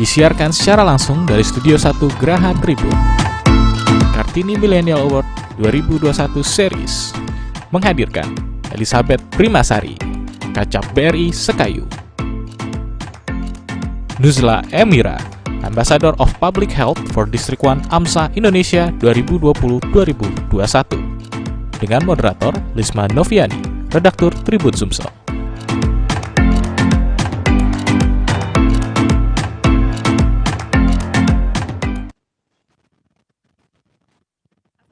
Disiarkan secara langsung dari Studio 1 Graha Tribun. Kartini Millennial Award 2021 Series menghadirkan Elizabeth Primasari, Kacap BRI Sekayu, Nuzla Emira, Ambassador of Public Health for District 1 AMSA Indonesia 2020-2021, dengan moderator Lisma Noviani, redaktur Tribun Sumsel.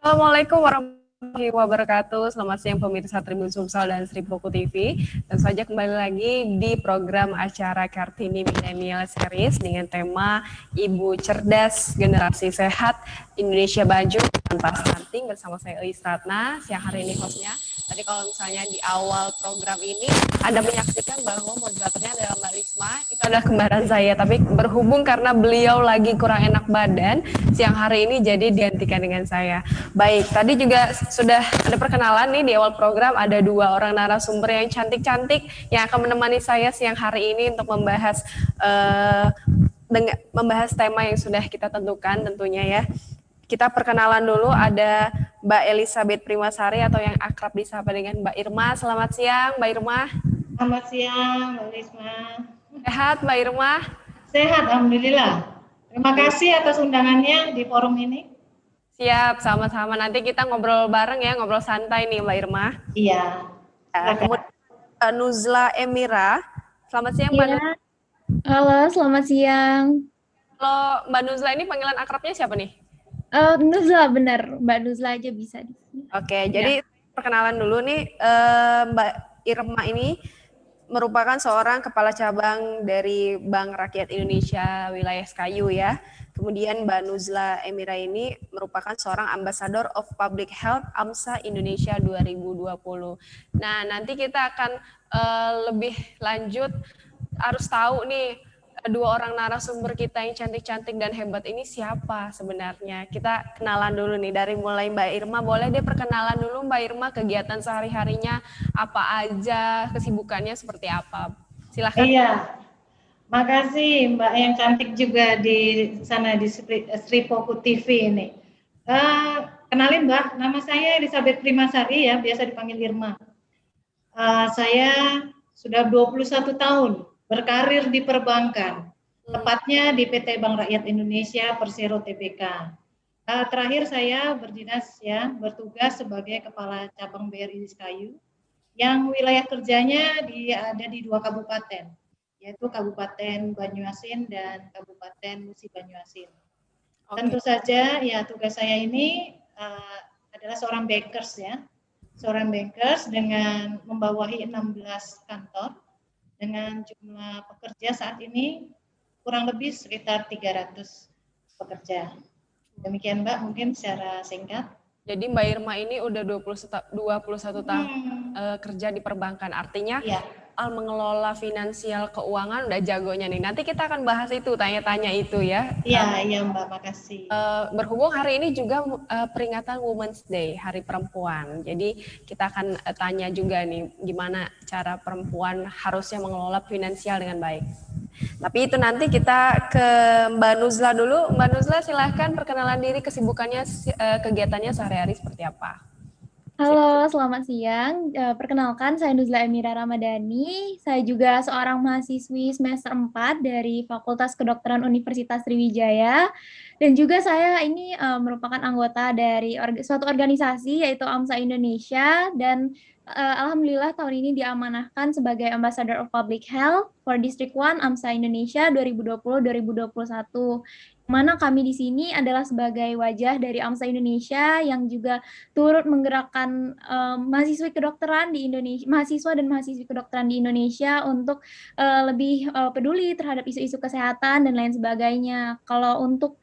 Assalamualaikum warahmatullahi wabarakatuh. Selamat siang pemirsa Tribun Sumsel dan Sripoku TV. Tentu saja kembali lagi di program acara Kartini Millennial Series dengan tema Ibu Cerdas, Generasi Sehat, Indonesia Baju Tanpa Stunting bersama saya Elis Ratna. Siang hari ini hostnya. Tadi kalau misalnya di awal program ini Anda menyaksikan bahwa moderatornya adalah Mbak Lisma, itu adalah kembaran saya. Tapi berhubung karena beliau lagi kurang enak badan, siang hari ini jadi digantikan dengan saya. Baik, tadi juga sudah ada perkenalan nih di awal program, ada dua orang narasumber yang cantik-cantik yang akan menemani saya siang hari ini untuk membahas tema yang sudah kita tentukan tentunya ya. Kita perkenalan dulu, ada Mbak Elizabeth Primasari atau yang akrab disapa dengan Mbak Irma. Selamat siang Mbak Irma. Selamat siang Mbak Risma. Sehat Mbak Irma? Sehat, Alhamdulillah. Terima kasih atas undangannya di forum ini. Siap, sama-sama. Nanti kita ngobrol bareng ya, ngobrol santai nih Mbak Irma. Iya. Kemudian Nuzla Emira. Selamat siang Mbak Nuzla. Halo, selamat siang. Kalau Mbak Nuzla ini panggilan akrabnya siapa nih? Nuzla, benar. Mbak Nuzla aja bisa di sini. Oke, jadi perkenalan dulu nih, Mbak Irma ini merupakan seorang kepala cabang dari Bank Rakyat Indonesia wilayah Sekayu ya. Kemudian Mbak Nuzla Emira ini merupakan seorang Ambassador of Public Health AMSA Indonesia 2020. Nah, nanti kita akan lebih lanjut, harus tahu nih, dua orang narasumber kita yang cantik-cantik dan hebat ini siapa sebenarnya. Kita kenalan dulu nih, dari mulai Mbak Irma. Boleh deh perkenalan dulu Mbak Irma, kegiatan sehari-harinya apa aja, kesibukannya seperti apa. Silahkan. Iya, makasih Mbak yang cantik juga di sana di Sripoku TV ini. Kenalin Mbak, nama saya Elizabeth Primasari ya, biasa dipanggil Irma. Saya sudah 21 tahun berkarir di perbankan, tepatnya di PT Bank Rakyat Indonesia Persero Tbk. Terakhir saya berdinas ya, bertugas sebagai kepala cabang BRI Sekayu, yang wilayah kerjanya ada di 2 kabupaten, yaitu Kabupaten Banyuasin dan Kabupaten Musi Banyuasin. Tentu saja ya tugas saya ini adalah seorang bankers ya, seorang bankers dengan membawahi 16 kantor, dengan jumlah pekerja saat ini kurang lebih sekitar 300 pekerja. Demikian Mbak, mungkin secara singkat. Jadi Mbak Irma ini udah 21 tahun kerja di perbankan, artinya mengelola finansial keuangan udah jagonya nih. Nanti kita akan bahas itu, tanya-tanya itu ya. Iya Mbak, makasih. Berhubung hari ini juga peringatan Women's Day, Hari Perempuan. Jadi kita akan tanya juga nih, gimana cara perempuan harusnya mengelola finansial dengan baik. Tapi itu nanti kita ke Mbak Nuzla dulu. Mbak Nuzla silahkan perkenalan diri, kesibukannya, kegiatannya sehari-hari seperti apa. Halo, selamat siang. Perkenalkan, saya Nuzla Emira Ramadhani. Saya juga seorang mahasiswi semester 4 dari Fakultas Kedokteran Universitas Sriwijaya. Dan juga saya ini merupakan anggota dari suatu organisasi yaitu AMSA Indonesia. Dan alhamdulillah tahun ini diamanahkan sebagai Ambassador of Public Health for District 1 AMSA Indonesia 2020-2021. Mana kami di sini adalah sebagai wajah dari AMSA Indonesia yang juga turut menggerakkan mahasiswa kedokteran di Indonesia, mahasiswa dan mahasiswi kedokteran di Indonesia untuk lebih peduli terhadap isu-isu kesehatan dan lain sebagainya. Kalau untuk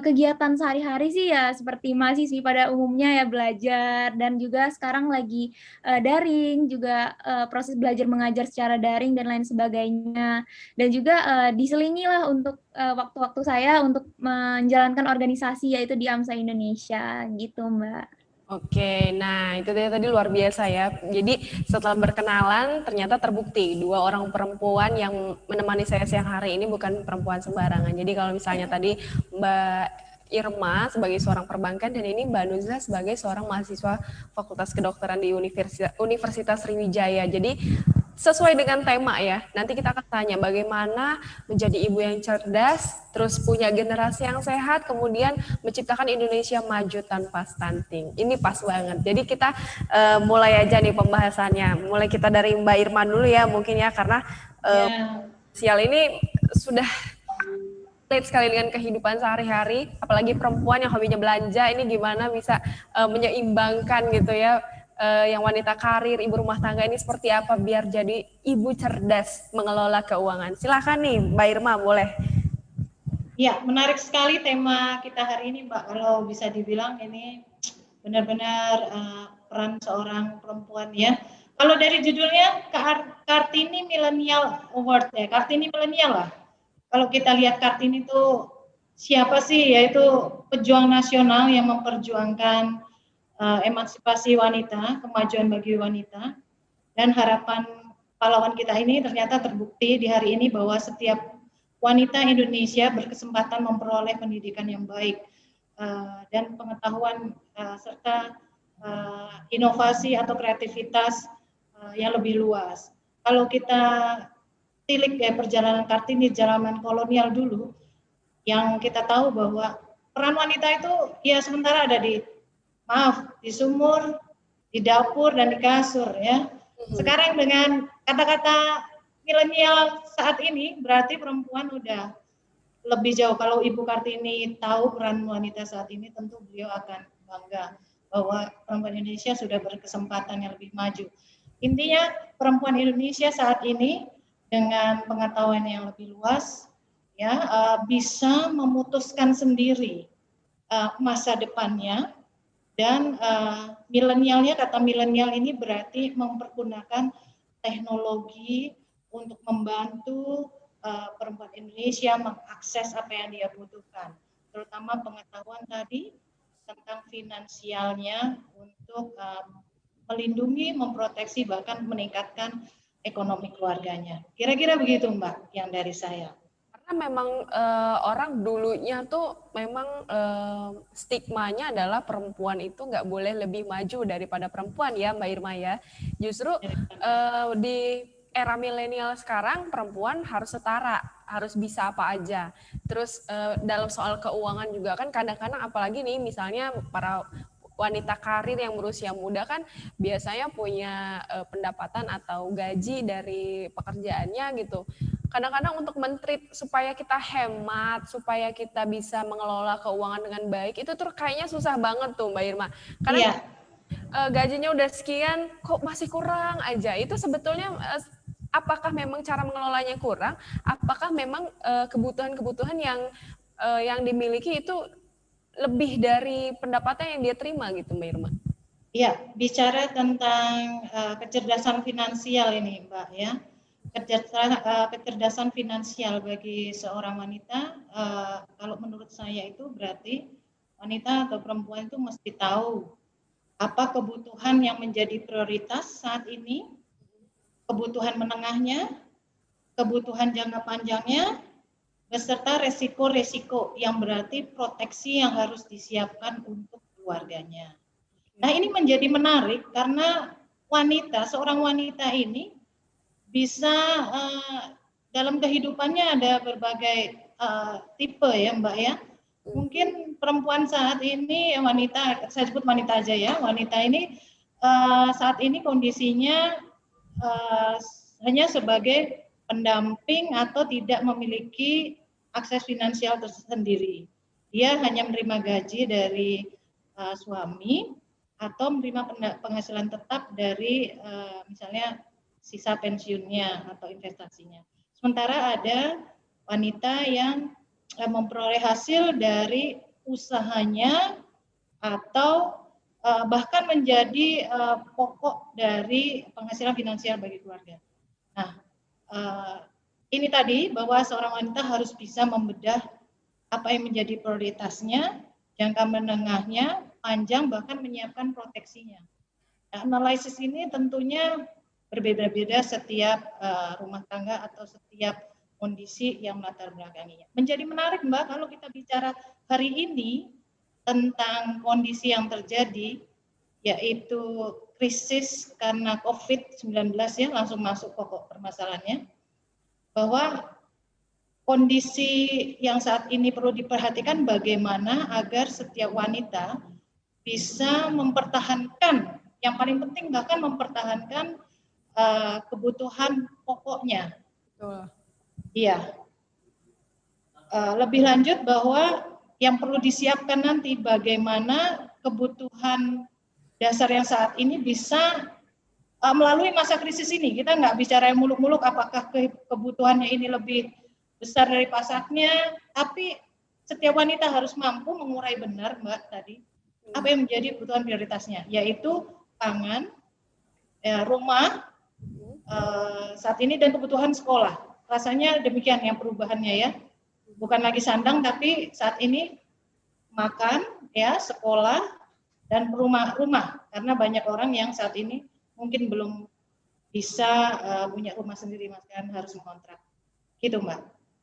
kegiatan sehari-hari sih ya seperti mahasiswi pada umumnya ya, belajar, dan juga sekarang lagi daring, juga proses belajar mengajar secara daring dan lain sebagainya. Dan juga diselingi lah untuk waktu-waktu saya untuk menjalankan organisasi yaitu di AMSA Indonesia gitu Mbak. Oke, nah itu dia tadi luar biasa ya. Jadi setelah berkenalan ternyata terbukti dua orang perempuan yang menemani saya siang hari ini bukan perempuan sembarangan. Jadi kalau misalnya tadi Mbak Irma sebagai seorang perbankan dan ini Mbak Nuzla sebagai seorang mahasiswa Fakultas Kedokteran di Universitas Sriwijaya. Jadi sesuai dengan tema ya. Nanti kita akan tanya bagaimana menjadi ibu yang cerdas, terus punya generasi yang sehat, kemudian menciptakan Indonesia maju tanpa stunting. Ini pas banget. Jadi kita mulai aja nih pembahasannya. Mulai kita dari Mbak Irma dulu ya mungkin ya karena sial ini sudah relate sekali dengan kehidupan sehari-hari, apalagi perempuan yang hobinya belanja ini gimana bisa menyeimbangkan gitu ya. Yang wanita karir, ibu rumah tangga ini seperti apa biar jadi ibu cerdas mengelola keuangan. Silakan nih Mbak Irma, boleh. Ya, menarik sekali tema kita hari ini Mbak. Kalau bisa dibilang ini benar-benar peran seorang perempuan ya. Kalau dari judulnya Kartini Millennial Award ya, Kartini Millennial lah. Kalau kita lihat Kartini itu siapa sih? Yaitu pejuang nasional yang memperjuangkan emansipasi wanita, kemajuan bagi wanita, dan harapan pahlawan kita ini ternyata terbukti di hari ini bahwa setiap wanita Indonesia berkesempatan memperoleh pendidikan yang baik dan pengetahuan serta inovasi atau kreativitas yang lebih luas. Kalau kita tilik perjalanan Kartini zaman kolonial dulu, yang kita tahu bahwa peran wanita itu ya sementara ada di sumur, di dapur, dan di kasur ya. Sekarang dengan kata-kata milenial saat ini, berarti perempuan udah lebih jauh. Kalau Ibu Kartini tahu peran wanita saat ini, tentu beliau akan bangga bahwa perempuan Indonesia sudah berkesempatan yang lebih maju. Intinya perempuan Indonesia saat ini dengan pengetahuan yang lebih luas, ya bisa memutuskan sendiri masa depannya. Dan milenialnya, kata milenial ini berarti mempergunakan teknologi untuk membantu perempuan Indonesia mengakses apa yang dia butuhkan, terutama pengetahuan tadi tentang finansialnya untuk melindungi, memproteksi, bahkan meningkatkan ekonomi keluarganya. Kira-kira begitu Mbak yang dari saya. Memang orang dulunya tuh memang stigmanya adalah perempuan itu nggak boleh lebih maju daripada perempuan ya Mbak Irma ya. Justru di era milenial sekarang perempuan harus setara, harus bisa apa aja. Terus dalam soal keuangan juga kan kadang-kadang apalagi nih misalnya para wanita karir yang berusia muda kan biasanya punya pendapatan atau gaji dari pekerjaannya gitu. Kadang-kadang untuk men-treat supaya kita hemat, supaya kita bisa mengelola keuangan dengan baik, itu tuh kayaknya susah banget tuh Mbak Irma. Karena gajinya udah sekian, kok masih kurang aja. Itu sebetulnya apakah memang cara mengelolanya kurang? Apakah memang kebutuhan-kebutuhan yang dimiliki itu lebih dari pendapatan yang dia terima gitu Mbak Irma? Iya, bicara tentang kecerdasan finansial ini Mbak ya. Kecerdasan finansial bagi seorang wanita, kalau menurut saya itu berarti wanita atau perempuan itu mesti tahu apa kebutuhan yang menjadi prioritas saat ini, kebutuhan menengahnya, kebutuhan jangka panjangnya, beserta resiko-resiko yang berarti proteksi yang harus disiapkan untuk keluarganya. Nah ini menjadi menarik karena seorang wanita ini bisa dalam kehidupannya ada berbagai tipe ya Mbak ya. Mungkin perempuan saat ini wanita, saya sebut wanita aja ya, wanita ini saat ini kondisinya hanya sebagai pendamping atau tidak memiliki akses finansial tersendiri. Dia hanya menerima gaji dari suami atau menerima penghasilan tetap dari misalnya sisa pensiunnya atau investasinya. Sementara ada wanita yang memperoleh hasil dari usahanya atau bahkan menjadi pokok dari penghasilan finansial bagi keluarga. Nah, ini tadi bahwa seorang wanita harus bisa membedah apa yang menjadi prioritasnya, jangka menengahnya, panjang, bahkan menyiapkan proteksinya. Nah, analisis ini tentunya berbeda-beda setiap rumah tangga atau setiap kondisi yang melatar belakanginya. Menjadi menarik Mbak kalau kita bicara hari ini tentang kondisi yang terjadi, yaitu krisis karena COVID-19 ya, langsung masuk pokok permasalahannya, bahwa kondisi yang saat ini perlu diperhatikan bagaimana agar setiap wanita bisa mempertahankan, yang paling penting bahkan mempertahankan kebutuhan pokoknya. Iya. Lebih lanjut bahwa yang perlu disiapkan nanti bagaimana kebutuhan dasar yang saat ini bisa melalui masa krisis ini. Kita nggak bicara yang muluk-muluk apakah kebutuhannya ini lebih besar dari pasarnya, tapi setiap wanita harus mampu mengurai benar, Mbak, tadi, apa yang menjadi kebutuhan prioritasnya, yaitu pangan, rumah, saat ini, dan kebutuhan sekolah. Rasanya demikian yang perubahannya ya, bukan lagi sandang, tapi saat ini makan, ya, sekolah, dan rumah, karena banyak orang yang saat ini mungkin belum bisa punya rumah sendiri, mas, kan harus mengontrak, gitu Mbak.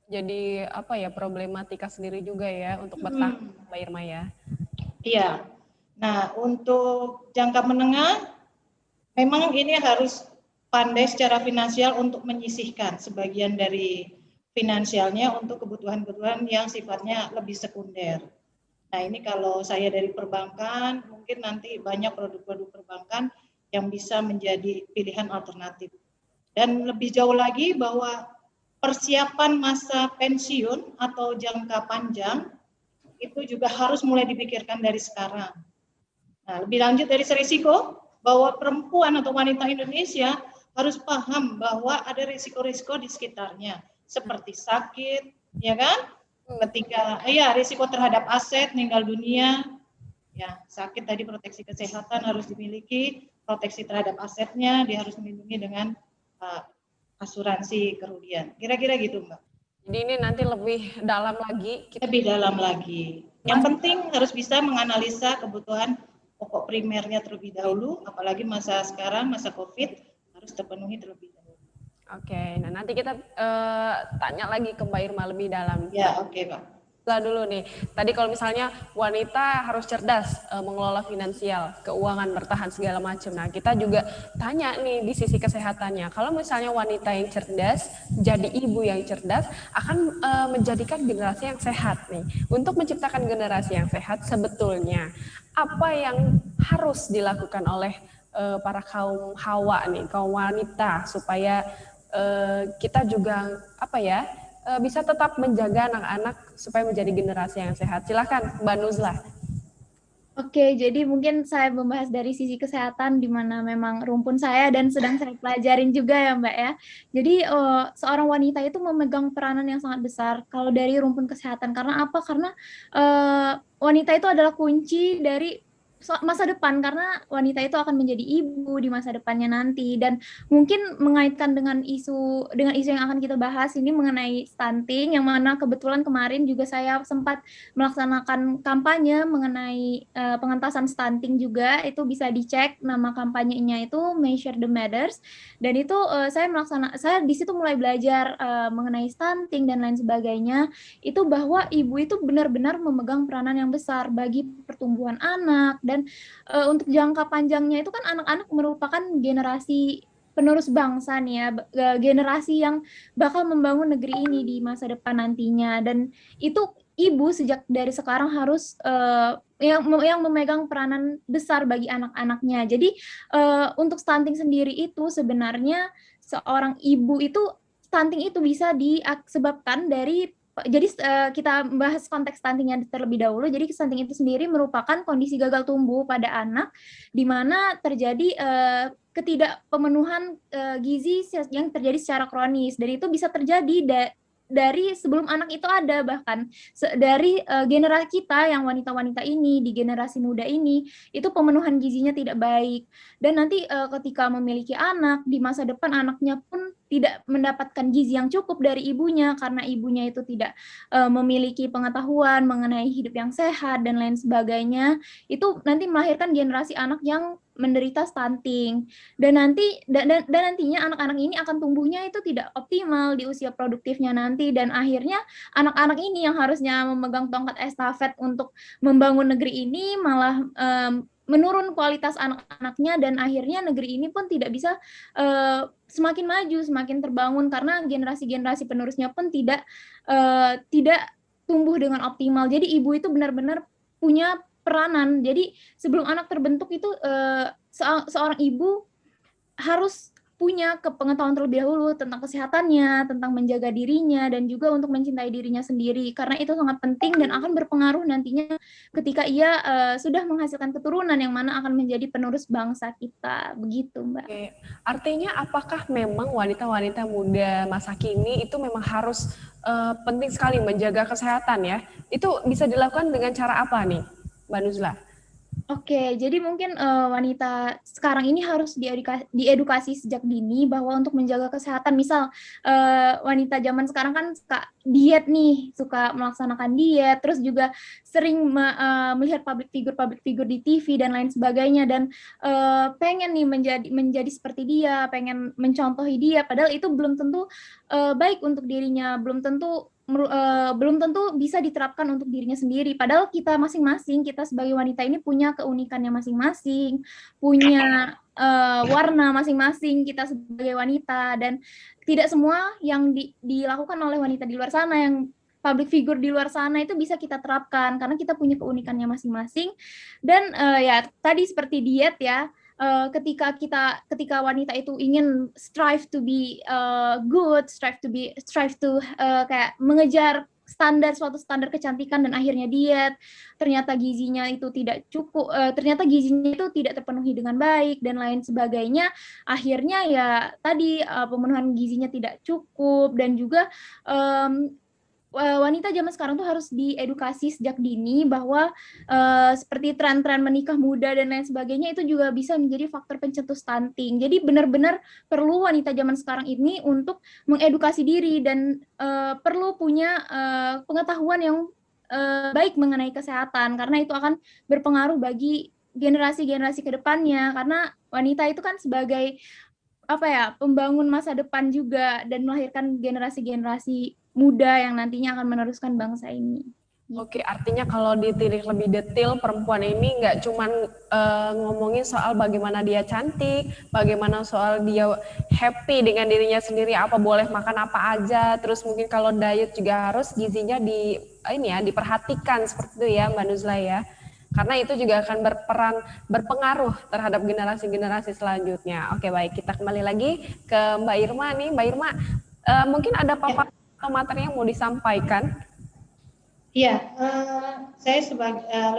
Jadi apa ya, problematika sendiri juga ya untuk bertahan, Mbak Irma ya. Iya. Nah, untuk jangka menengah memang ini harus pandai secara finansial untuk menyisihkan sebagian dari finansialnya untuk kebutuhan-kebutuhan yang sifatnya lebih sekunder. Nah, ini kalau saya dari perbankan, mungkin nanti banyak produk-produk perbankan yang bisa menjadi pilihan alternatif. Dan lebih jauh lagi bahwa persiapan masa pensiun atau jangka panjang itu juga harus mulai dipikirkan dari sekarang. Nah, lebih lanjut dari risiko bahwa perempuan atau wanita Indonesia harus paham bahwa ada risiko-risiko di sekitarnya, seperti sakit, ya kan? Ketika risiko terhadap aset, meninggal dunia, ya, sakit tadi proteksi kesehatan harus dimiliki, proteksi terhadap asetnya dia harus melindungi dengan asuransi kerugian. Kira-kira gitu, Mbak. Jadi ini nanti lebih dalam lagi. Lebih dalam lagi. Yang penting harus bisa menganalisa kebutuhan pokok primernya terlebih dahulu, apalagi masa sekarang, masa COVID, harus terpenuhi terlebih dahulu. Oke, nah nanti kita tanya lagi ke Mbak Irma lebih dalam. Ya, oke, Pak. Setelah dulu nih, tadi kalau misalnya wanita harus cerdas mengelola finansial, keuangan, bertahan segala macam. Nah, kita juga tanya nih di sisi kesehatannya. Kalau misalnya wanita yang cerdas, jadi ibu yang cerdas, akan menjadikan generasi yang sehat nih. Untuk menciptakan generasi yang sehat, sebetulnya apa yang harus dilakukan oleh para kaum hawa nih, kaum wanita, supaya kita juga bisa tetap menjaga anak-anak supaya menjadi generasi yang sehat. Silakan Mbak Nuzlah. Oke, jadi mungkin saya membahas dari sisi kesehatan di mana memang rumpun saya dan sedang saya pelajarin juga ya Mbak ya. Jadi seorang wanita itu memegang peranan yang sangat besar kalau dari rumpun kesehatan. Karena apa? Karena wanita itu adalah kunci dari masa depan, karena wanita itu akan menjadi ibu di masa depannya nanti. Dan mungkin mengaitkan dengan isu yang akan kita bahas ini mengenai stunting, yang mana kebetulan kemarin juga saya sempat melaksanakan kampanye mengenai pengentasan stunting juga. Itu bisa dicek, nama kampanyenya itu Measure the Matters, dan itu saya di situ mulai belajar mengenai stunting dan lain sebagainya, itu bahwa ibu itu benar-benar memegang peranan yang besar bagi pertumbuhan anak. Dan untuk jangka panjangnya itu kan anak-anak merupakan generasi penerus bangsa nih ya, generasi yang bakal membangun negeri ini di masa depan nantinya. Dan itu ibu sejak dari sekarang harus yang memegang peranan besar bagi anak-anaknya. Jadi untuk stunting sendiri itu sebenarnya seorang ibu itu, stunting itu bisa disebabkan dari, jadi kita bahas konteks stuntingnya terlebih dahulu. Jadi stunting itu sendiri merupakan kondisi gagal tumbuh pada anak di mana terjadi ketidakpemenuhan gizi yang terjadi secara kronis, dan itu bisa terjadi dari sebelum anak itu ada, bahkan dari generasi kita yang wanita-wanita ini, di generasi muda ini, itu pemenuhan gizinya tidak baik. Dan nanti ketika memiliki anak, di masa depan anaknya pun tidak mendapatkan gizi yang cukup dari ibunya karena ibunya itu tidak memiliki pengetahuan mengenai hidup yang sehat dan lain sebagainya, itu nanti melahirkan generasi anak yang menderita stunting dan nantinya anak-anak ini akan tumbuhnya itu tidak optimal di usia produktifnya nanti, dan akhirnya anak-anak ini yang harusnya memegang tongkat estafet untuk membangun negeri ini malah menurun kualitas anak-anaknya, dan akhirnya negeri ini pun tidak bisa semakin maju, semakin terbangun karena generasi-generasi penerusnya pun tidak tumbuh dengan optimal. Jadi ibu itu benar-benar punya peranan. Jadi sebelum anak terbentuk itu seorang ibu harus punya pengetahuan terlebih dahulu tentang kesehatannya, tentang menjaga dirinya, dan juga untuk mencintai dirinya sendiri. Karena itu sangat penting dan akan berpengaruh nantinya ketika ia sudah menghasilkan keturunan yang mana akan menjadi penerus bangsa kita. Begitu, Mbak. Oke. Artinya apakah memang wanita-wanita muda masa kini itu memang harus penting sekali menjaga kesehatan ya? Itu bisa dilakukan dengan cara apa nih, Mbak Nuzla? Oke, jadi mungkin wanita sekarang ini harus diedukasi sejak dini bahwa untuk menjaga kesehatan, misal wanita zaman sekarang kan suka diet nih, suka melaksanakan diet, terus juga sering melihat public figure di TV dan lain sebagainya, dan pengen nih menjadi seperti dia, pengen mencontohi dia, padahal itu belum tentu baik untuk dirinya, belum tentu bisa diterapkan untuk dirinya sendiri. Padahal kita masing-masing, kita sebagai wanita ini punya keunikannya masing-masing, punya warna masing-masing kita sebagai wanita, dan tidak semua yang dilakukan oleh wanita di luar sana, yang public figure di luar sana itu bisa kita terapkan karena kita punya keunikannya masing-masing. Dan ya tadi seperti diet ya, ketika wanita itu ingin strive to be good, strive to kayak mengejar suatu standar kecantikan, dan akhirnya diet, ternyata gizinya itu tidak cukup, ternyata gizinya itu tidak terpenuhi dengan baik dan lain sebagainya, akhirnya ya tadi pemenuhan gizinya tidak cukup, dan juga wanita zaman sekarang tuh harus diedukasi sejak dini bahwa seperti tren-tren menikah muda dan lain sebagainya itu juga bisa menjadi faktor pencetus stunting. Jadi benar-benar perlu wanita zaman sekarang ini untuk mengedukasi diri dan perlu punya pengetahuan yang baik mengenai kesehatan, karena itu akan berpengaruh bagi generasi-generasi ke depannya, karena wanita itu kan sebagai pembangun masa depan juga dan melahirkan generasi-generasi muda yang nantinya akan meneruskan bangsa ini. Oke, artinya kalau ditilik lebih detail, perempuan ini nggak cuman ngomongin soal bagaimana dia cantik, bagaimana soal dia happy dengan dirinya sendiri, apa boleh makan apa aja, terus mungkin kalau diet juga harus gizinya diperhatikan seperti itu ya, Mbak Nuzla ya. Karena itu juga akan berpengaruh terhadap generasi-generasi selanjutnya. Oke, baik, kita kembali lagi ke Mbak Irma nih. Mbak Irma, mungkin ada paparan atau materi yang mau disampaikan? Iya, saya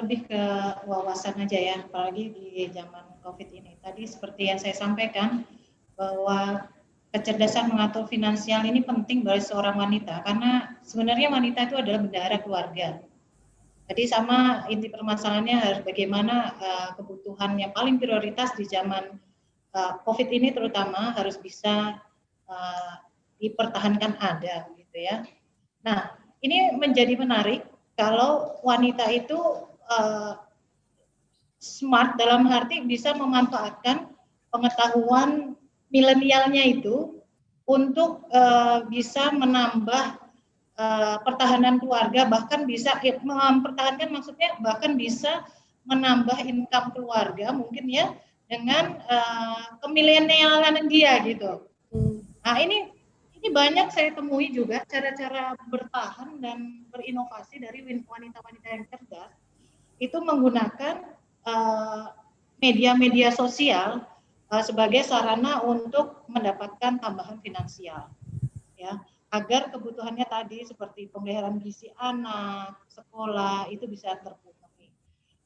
lebih ke wawasan aja ya, apalagi di zaman COVID ini. Tadi seperti yang saya sampaikan, bahwa kecerdasan mengatur finansial ini penting bagi seorang wanita, karena sebenarnya wanita itu adalah bendahara keluarga. Jadi sama inti permasalahannya harus bagaimana kebutuhan yang paling prioritas di zaman COVID ini terutama harus bisa dipertahankan ada, gitu ya. Nah, ini menjadi menarik kalau wanita itu smart dalam arti bisa memanfaatkan pengetahuan milenialnya itu untuk bisa menambah pertahanan keluarga, bahkan bisa mempertahankan, maksudnya bahkan bisa menambah income keluarga mungkin ya dengan kemilenialan dia gitu. Nah ini banyak saya temui juga cara-cara bertahan dan berinovasi dari wanita-wanita yang cerdas itu menggunakan media-media sosial sebagai sarana untuk mendapatkan tambahan finansial, ya, agar kebutuhannya tadi seperti pemeliharaan gizi anak, sekolah itu bisa terpenuhi.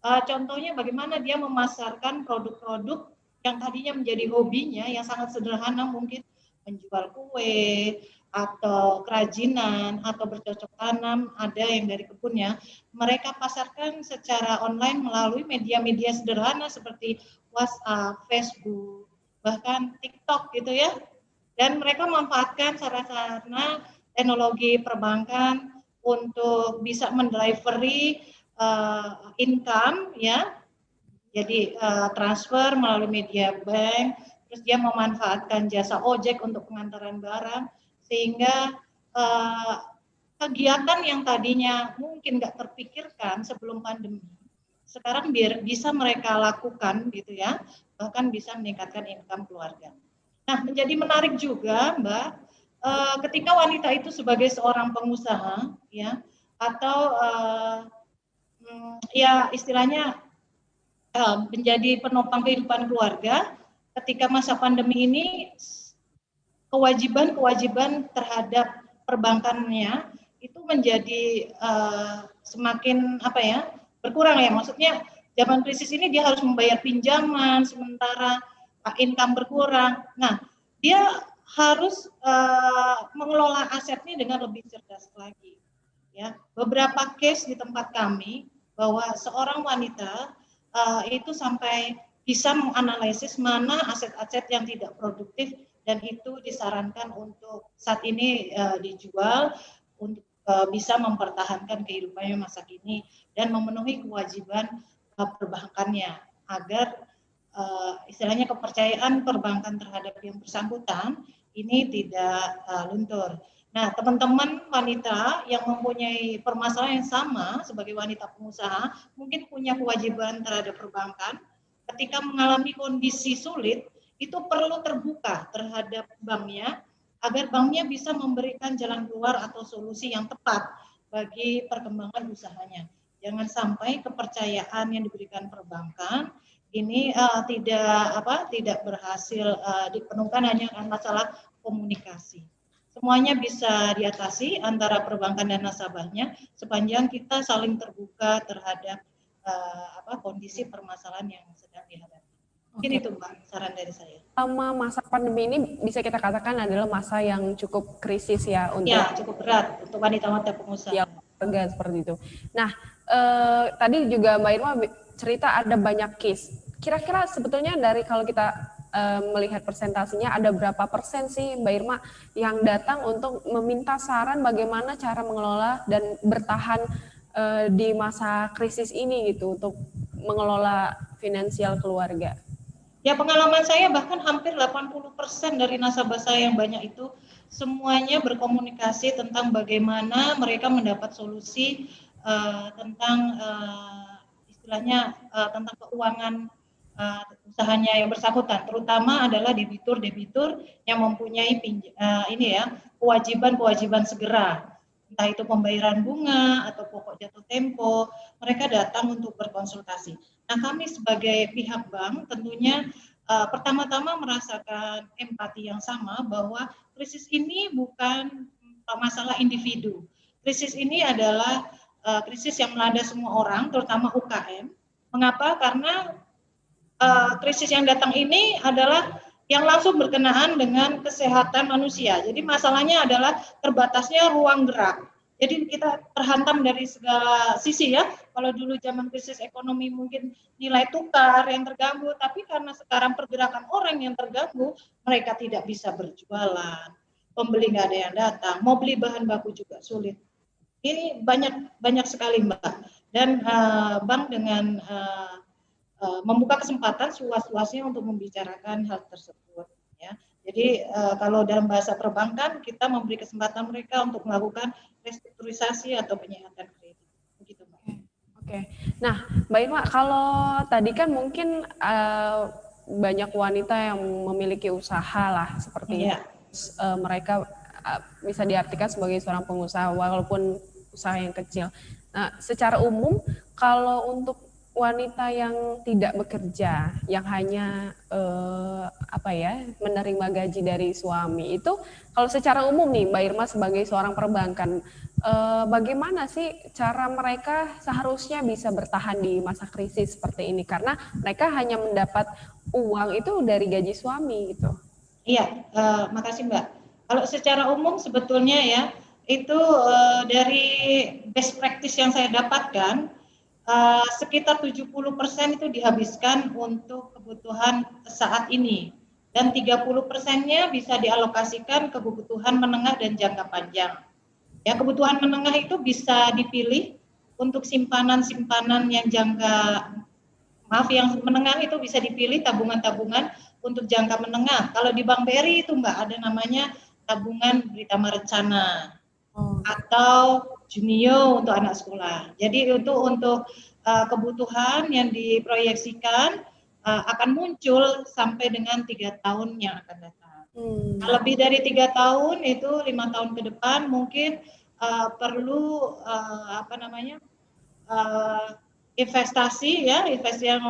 Contohnya bagaimana dia memasarkan produk-produk yang tadinya menjadi hobinya yang sangat sederhana, mungkin menjual kue atau kerajinan atau bercocok tanam, ada yang dari kebunnya, mereka pasarkan secara online melalui media-media sederhana seperti WhatsApp, Facebook, bahkan TikTok gitu ya. dan mereka memanfaatkan sarana teknologi perbankan untuk bisa mendelivery income ya. Jadi transfer melalui media bank, terus dia memanfaatkan jasa ojek untuk pengantaran barang, sehingga kegiatan yang tadinya mungkin nggak terpikirkan sebelum pandemi, sekarang bisa mereka lakukan gitu ya, bahkan bisa meningkatkan income keluarga. Nah, menjadi menarik juga, Mbak, ketika wanita itu sebagai seorang pengusaha, ya, atau ya istilahnya menjadi penopang kehidupan keluarga, ketika masa pandemi ini kewajiban terhadap perbankannya itu menjadi semakin berkurang ya. Maksudnya zaman krisis ini dia harus membayar pinjaman sementara income berkurang. Nah, dia harus mengelola asetnya dengan lebih cerdas lagi. Ya, beberapa case di tempat kami bahwa seorang wanita itu sampai bisa menganalisis mana aset-aset yang tidak produktif dan itu disarankan untuk saat ini dijual untuk bisa mempertahankan kehidupannya masa kini dan memenuhi kewajiban perbankannya agar istilahnya kepercayaan perbankan terhadap yang bersangkutan ini tidak luntur. Nah, teman-teman wanita yang mempunyai permasalahan yang sama sebagai wanita pengusaha, mungkin punya kewajiban terhadap perbankan, ketika mengalami kondisi sulit, itu perlu terbuka terhadap banknya, agar banknya bisa memberikan jalan keluar atau solusi yang tepat bagi perkembangan usahanya. Jangan sampai kepercayaan yang diberikan perbankan ini tidak berhasil dipenuhkan hanya karena masalah komunikasi. Semuanya bisa diatasi antara perbankan dan nasabahnya sepanjang kita saling terbuka terhadap kondisi permasalahan yang sedang dihadapi. Mungkin itu Mbak saran dari saya. Selama masa pandemi ini bisa kita katakan adalah masa yang cukup krisis ya untuk cukup berat untuk wanita-wanita pengusaha. Ya, seperti itu. Nah, tadi juga Mbak Irma cerita ada banyak case. Kira-kira sebetulnya dari kalau kita melihat presentasinya ada berapa persen sih Mbak Irma yang datang untuk meminta saran bagaimana cara mengelola dan bertahan di masa krisis ini gitu untuk mengelola finansial keluarga? Ya, pengalaman saya bahkan hampir 80% dari nasabah saya yang banyak itu semuanya berkomunikasi tentang bagaimana mereka mendapat solusi tentang istilahnya tentang keuangan usahanya yang bersangkutan, terutama adalah debitur yang mempunyai kewajiban segera, entah itu pembayaran bunga atau pokok jatuh tempo, mereka datang untuk berkonsultasi. Nah, kami sebagai pihak bank tentunya pertama-tama merasakan empati yang sama bahwa krisis ini bukan masalah individu. Krisis ini adalah krisis yang melanda semua orang, terutama UKM. Mengapa? Karena krisis yang datang ini adalah yang langsung berkenaan dengan kesehatan manusia. Jadi masalahnya adalah terbatasnya ruang gerak. Jadi kita terhantam dari segala sisi ya. Kalau dulu zaman krisis ekonomi mungkin nilai tukar yang terganggu, tapi karena sekarang pergerakan orang yang terganggu, mereka tidak bisa berjualan, pembeli nggak ada yang datang, mau beli bahan baku juga sulit. Ini banyak sekali Mbak. Dan bank dengan membuka kesempatan seluas-luasnya untuk membicarakan hal tersebut ya. Jadi kalau dalam bahasa perbankan kita memberi kesempatan mereka untuk melakukan restrukturisasi atau penyihatan kredit. Begitu Mbak. Oke. Nah, Mbak Irma, kalau tadi kan mungkin banyak wanita yang memiliki usaha lah seperti mereka bisa diartikan sebagai seorang pengusaha walaupun usaha yang kecil. Nah, secara umum kalau untuk wanita yang tidak bekerja, yang hanya menerima gaji dari suami, itu kalau secara umum nih Mbak Irma sebagai seorang perbankan, bagaimana sih cara mereka seharusnya bisa bertahan di masa krisis seperti ini? Karena mereka hanya mendapat uang itu dari gaji suami gitu. Iya, makasih Mbak. Kalau secara umum sebetulnya ya, itu dari best practice yang saya dapatkan, sekitar 70% itu dihabiskan untuk kebutuhan saat ini. dan 30%-nya bisa dialokasikan ke kebutuhan menengah dan jangka panjang. Ya, kebutuhan menengah itu bisa dipilih untuk simpanan-simpanan yang yang menengah itu bisa dipilih tabungan-tabungan untuk jangka menengah. Kalau di Bank BRI itu Mbak ada namanya tabungan Britama Rencana atau Junio untuk anak sekolah. Jadi itu untuk kebutuhan yang diproyeksikan akan muncul sampai dengan 3 tahun yang akan datang. Lebih dari 3 tahun itu 5 tahun ke depan mungkin perlu investasi yang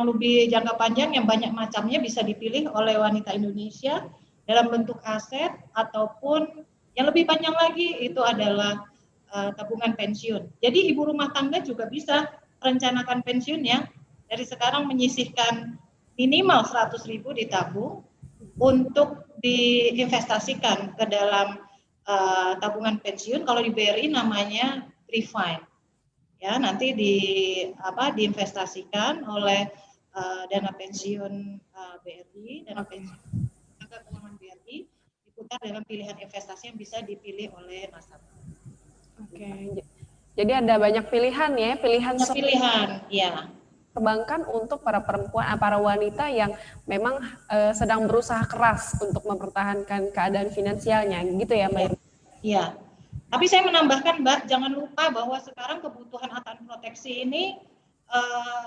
lebih jangka panjang yang banyak macamnya bisa dipilih oleh wanita Indonesia dalam bentuk aset ataupun yang lebih panjang lagi itu adalah tabungan pensiun. Jadi ibu rumah tangga juga bisa rencanakan pensiunnya dari sekarang menyisihkan minimal 100.000 ditabung untuk diinvestasikan ke dalam tabungan pensiun. Kalau di BRI namanya Refine. Ya, nanti diinvestasikan oleh dana pensiun BRI, dana pensiun keuangan BRI diputar dalam pilihan investasi yang bisa dipilih oleh nasabah. Oke, jadi ada banyak pilihan ya, pilihan ya. Perbankan untuk para perempuan, para wanita yang memang sedang berusaha keras untuk mempertahankan keadaan finansialnya, gitu ya Mbak? Iya. Tapi saya menambahkan Mbak, jangan lupa bahwa sekarang kebutuhan akan proteksi ini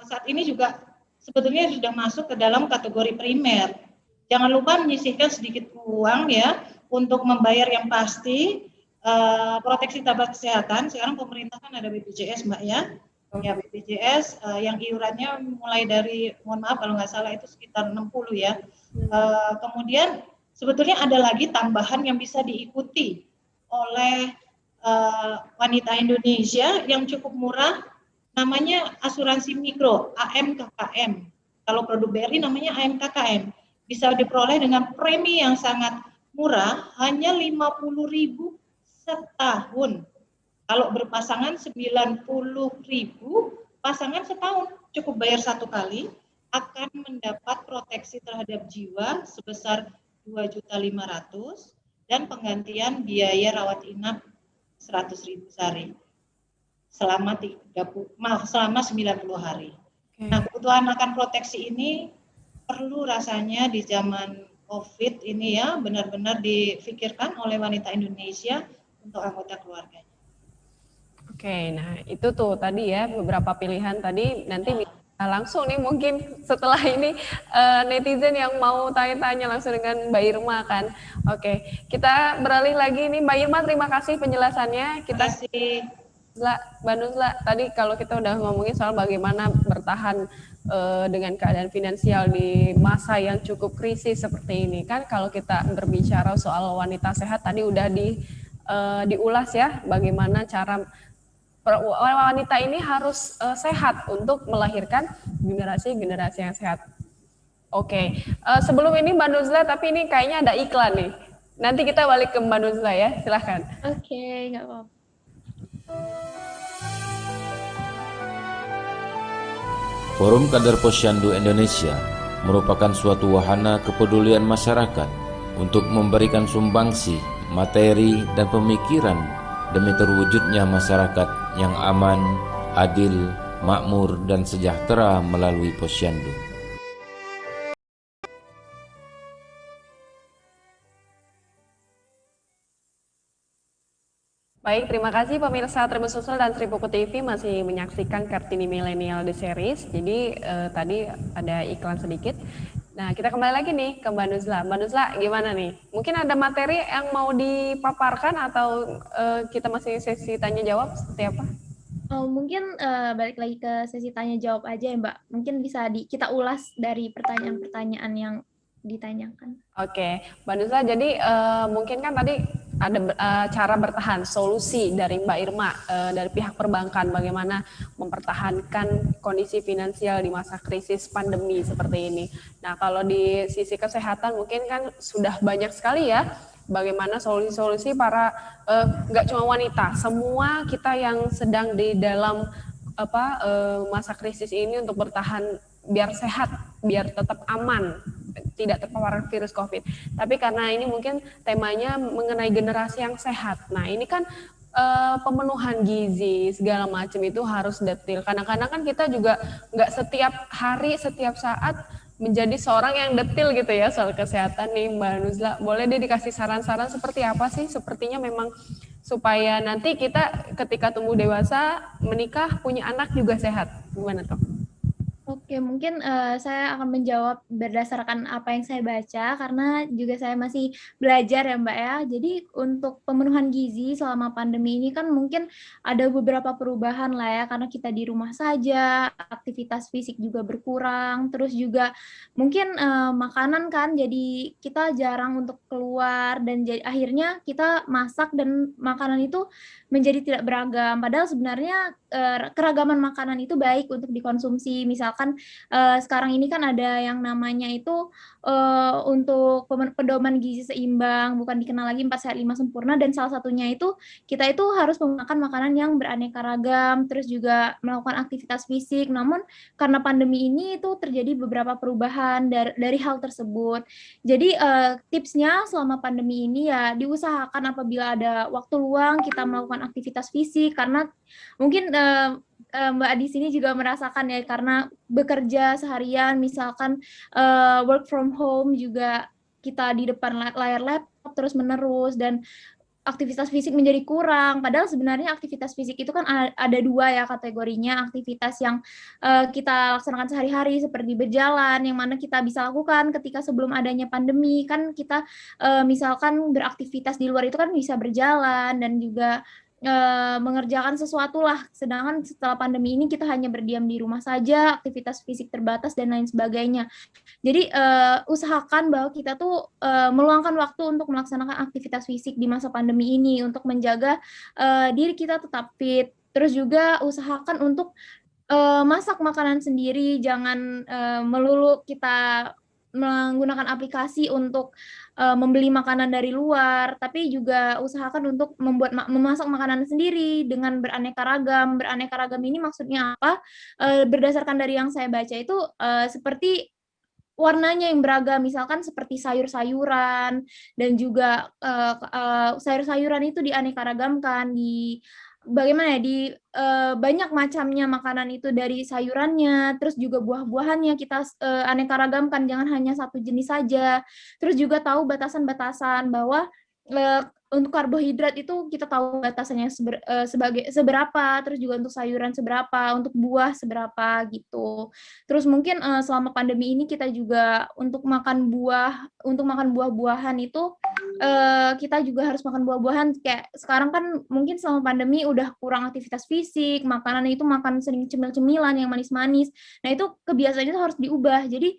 saat ini juga sebetulnya sudah masuk ke dalam kategori primer. Jangan lupa menyisihkan sedikit uang ya untuk membayar yang pasti proteksi tabungan kesehatan. Sekarang pemerintah kan ada BPJS Mbak ya. Ya BPJS yang iurannya mulai dari, mohon maaf kalau nggak salah itu sekitar 60 ya. Kemudian sebetulnya ada lagi tambahan yang bisa diikuti oleh wanita Indonesia yang cukup murah, namanya asuransi mikro AMKKM. Kalau produk BRI namanya AMKKM. Bisa diperoleh dengan premi yang sangat murah, hanya 50.000 setahun. Kalau berpasangan 90.000, pasangan setahun cukup bayar 1 kali, akan mendapat proteksi terhadap jiwa sebesar 2.500.000 dan penggantian biaya rawat inap 100.000 sehari selama 90 hari. Nah, kebutuhan akan proteksi ini perlu rasanya di zaman COVID ini ya benar-benar difikirkan oleh wanita Indonesia untuk anggota keluarganya. Oke, nah itu tuh tadi ya beberapa pilihan tadi, nanti langsung nih mungkin setelah ini netizen yang mau tanya-tanya langsung dengan Mbak Irma kan. Oke, kita beralih lagi nih Mbak Irma, terima kasih penjelasannya. Kita Mbak Nuzla, tadi kalau kita udah ngomongin soal bagaimana bertahan dengan keadaan finansial di masa yang cukup krisis seperti ini kan, kalau kita berbicara soal wanita sehat tadi udah diulas ya bagaimana cara wanita ini harus sehat untuk melahirkan generasi-generasi yang sehat. Oke, sebelum ini Mbak Nuzla, tapi ini kayaknya ada iklan nih. Nanti kita balik ke Mbak Nuzla ya, silahkan. Oke, nggak apa-apa. Forum Kader Posyandu Indonesia merupakan suatu wahana kepedulian masyarakat untuk memberikan sumbangsi, materi, dan pemikiran demi terwujudnya masyarakat yang aman, adil, makmur, dan sejahtera melalui Posyandu. Baik, terima kasih pemirsa Tribun Sumsel dan Tribuku TV masih menyaksikan Kartini Millennial The Series. Jadi tadi ada iklan sedikit. Nah, kita kembali lagi nih ke Mbak Nuzla. Mbak Nuzla, gimana nih? Mungkin ada materi yang mau dipaparkan atau kita masih sesi tanya jawab seperti apa? Mungkin balik lagi ke sesi tanya jawab aja ya Mbak. Mungkin bisa kita ulas dari pertanyaan-pertanyaan yang ditanyakan. Oke, Mbak Nuzla, jadi mungkin kan tadi ada cara bertahan, solusi dari Mbak Irma dari pihak perbankan bagaimana mempertahankan kondisi finansial di masa krisis pandemi seperti ini. Nah, kalau di sisi kesehatan mungkin kan sudah banyak sekali ya bagaimana solusi-solusi para nggak cuma wanita, semua kita yang sedang di dalam masa krisis ini untuk bertahan biar sehat, biar tetap aman. tidak terpapar virus COVID. Tapi karena ini mungkin temanya mengenai generasi yang sehat. Nah, ini kan pemenuhan gizi segala macam itu harus detail. Kadang-kadang kan kita juga nggak setiap hari, setiap saat menjadi seorang yang detail gitu ya soal kesehatan nih Mbak Nuzla. Boleh deh dikasih saran-saran seperti apa sih? Sepertinya memang supaya nanti kita ketika tumbuh dewasa, menikah, punya anak juga sehat. Gimana tuh? Oke, mungkin saya akan menjawab berdasarkan apa yang saya baca, karena juga saya masih belajar ya Mbak ya. Jadi untuk pemenuhan gizi selama pandemi ini kan mungkin ada beberapa perubahan lah ya, karena kita di rumah saja, aktivitas fisik juga berkurang, terus juga mungkin makanan kan, jadi kita jarang untuk keluar, dan akhirnya kita masak dan makanan itu menjadi tidak beragam. Padahal sebenarnya keragaman makanan itu baik untuk dikonsumsi. Misalkan sekarang ini kan ada yang namanya itu untuk pedoman gizi seimbang, bukan dikenal lagi 4 sehat 5 sempurna, dan salah satunya itu kita itu harus memakan makanan yang beraneka ragam, terus juga melakukan aktivitas fisik. Namun karena pandemi ini itu terjadi beberapa perubahan dari hal tersebut. Jadi tipsnya selama pandemi ini ya diusahakan apabila ada waktu luang kita melakukan aktivitas fisik, karena mungkin Mbak di sini juga merasakan ya, karena bekerja seharian, misalkan work from home juga kita di depan layar laptop terus menerus, dan aktivitas fisik menjadi kurang. Padahal sebenarnya aktivitas fisik itu kan ada dua ya kategorinya, aktivitas yang kita laksanakan sehari-hari seperti berjalan, yang mana kita bisa lakukan ketika sebelum adanya pandemi. Kan kita misalkan beraktivitas di luar itu kan bisa berjalan dan juga mengerjakan sesuatu lah. Sedangkan setelah pandemi ini kita hanya berdiam di rumah saja, aktivitas fisik terbatas dan lain sebagainya. Jadi usahakan bahwa kita tuh meluangkan waktu untuk melaksanakan aktivitas fisik di masa pandemi ini untuk menjaga diri kita tetap fit. Terus juga usahakan untuk masak makanan sendiri, jangan melulu kita menggunakan aplikasi untuk membeli makanan dari luar, tapi juga usahakan untuk memasak makanan sendiri dengan beraneka ragam. Beraneka ragam ini maksudnya apa? Berdasarkan dari yang saya baca itu seperti warnanya yang beragam, misalkan seperti sayur-sayuran, dan juga sayur-sayuran itu dianeka-ragamkan, bagaimana ya, banyak macamnya makanan itu dari sayurannya, terus juga buah-buahannya kita aneka ragamkan, jangan hanya satu jenis saja. Terus juga tahu batasan-batasan bahwa untuk karbohidrat itu kita tahu batasannya sebagai seberapa, terus juga untuk sayuran seberapa, untuk buah seberapa gitu. Terus mungkin selama pandemi ini kita juga untuk makan buah-buahan itu kita juga harus makan buah-buahan. Kayak sekarang kan mungkin selama pandemi udah kurang aktivitas fisik, makanan itu makan sering cemil-cemilan yang manis-manis. Nah itu kebiasaan itu harus diubah. Jadi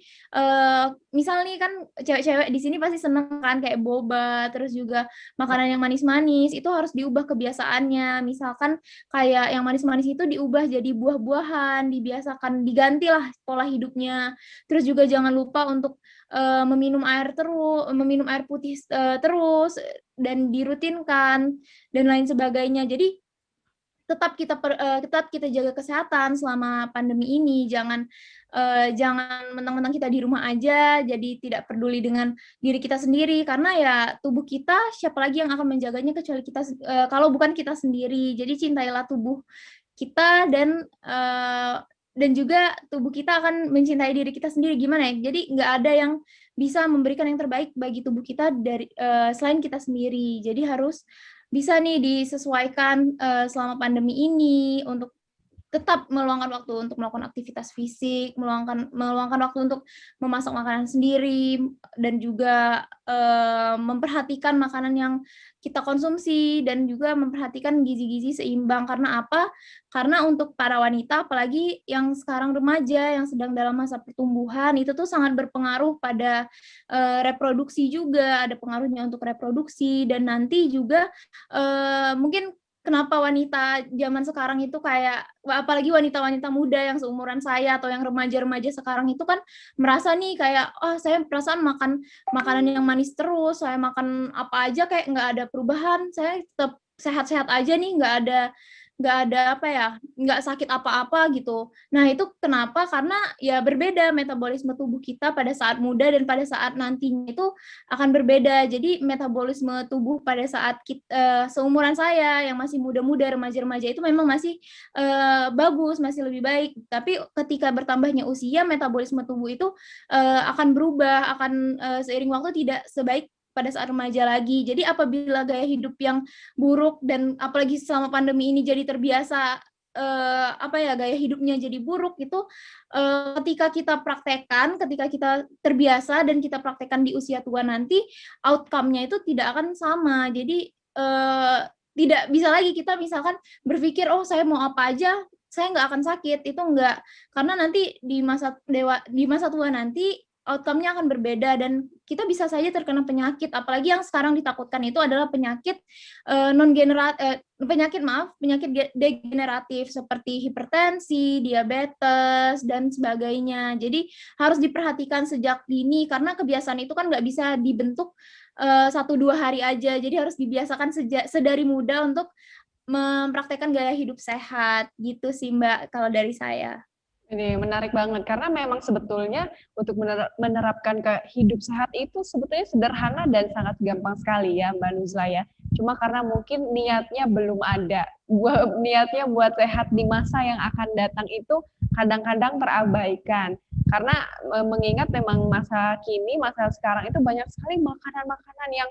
misalnya kan cewek-cewek di sini pasti seneng kan kayak boba, terus juga makanan yang manis-manis, itu harus diubah kebiasaannya. Misalkan kayak yang manis-manis itu diubah jadi buah-buahan, dibiasakan, digantilah pola hidupnya. Terus juga jangan lupa untuk meminum air putih terus, dan dirutinkan dan lain sebagainya. Jadi tetap kita jaga kesehatan selama pandemi ini. Jangan mentang-mentang kita di rumah aja jadi tidak peduli dengan diri kita sendiri, karena ya tubuh kita siapa lagi yang akan menjaganya kecuali kita, kalau bukan kita sendiri. Jadi cintailah tubuh kita, dan juga tubuh kita akan mencintai diri kita sendiri. Gimana ya? Jadi nggak ada yang bisa memberikan yang terbaik bagi tubuh kita dari selain kita sendiri. Jadi harus bisa nih disesuaikan selama pandemi ini untuk tetap meluangkan waktu untuk melakukan aktivitas fisik, meluangkan waktu untuk memasak makanan sendiri, dan juga memperhatikan makanan yang kita konsumsi, dan juga memperhatikan gizi-gizi seimbang. Karena apa? Karena untuk para wanita, apalagi yang sekarang remaja, yang sedang dalam masa pertumbuhan, itu tuh sangat berpengaruh pada reproduksi juga, ada pengaruhnya untuk reproduksi, dan nanti juga mungkin kenapa wanita zaman sekarang itu kayak, apalagi wanita-wanita muda yang seumuran saya atau yang remaja-remaja sekarang itu kan merasa nih kayak, saya perasaan makan makanan yang manis terus, saya makan apa aja kayak nggak ada perubahan, saya tetap sehat-sehat aja nih, nggak ada nggak ada apa ya, nggak sakit apa-apa gitu. Nah itu kenapa? Karena ya berbeda metabolisme tubuh kita pada saat muda dan pada saat nantinya itu akan berbeda. Jadi metabolisme tubuh pada saat seumuran saya yang masih muda-muda, remaja-remaja itu memang masih bagus, masih lebih baik. Tapi ketika bertambahnya usia, metabolisme tubuh itu akan berubah, akan seiring waktu tidak sebaik pada saat remaja lagi. Jadi apabila gaya hidup yang buruk dan apalagi selama pandemi ini jadi terbiasa gaya hidupnya jadi buruk itu ketika kita praktekkan, ketika kita terbiasa dan kita praktekkan di usia tua nanti, outcome-nya itu tidak akan sama. Jadi tidak bisa lagi kita misalkan berpikir, oh saya mau apa aja, saya nggak akan sakit. Itu enggak, karena nanti di masa tua nanti outcome-nya akan berbeda dan kita bisa saja terkena penyakit, apalagi yang sekarang ditakutkan itu adalah penyakit penyakit degeneratif seperti hipertensi, diabetes dan sebagainya. Jadi harus diperhatikan sejak dini karena kebiasaan itu kan nggak bisa dibentuk 1-2 hari aja. Jadi harus dibiasakan sedari muda untuk mempraktekkan gaya hidup sehat gitu sih Mbak kalau dari saya. Ini menarik banget karena memang sebetulnya untuk menerapkan ke hidup sehat itu sebetulnya sederhana dan sangat gampang sekali ya Mbak Nuzla ya. Cuma karena mungkin niatnya belum ada. Niatnya buat sehat di masa yang akan datang itu kadang-kadang terabaikan. Karena mengingat memang masa kini, masa sekarang itu banyak sekali makanan-makanan yang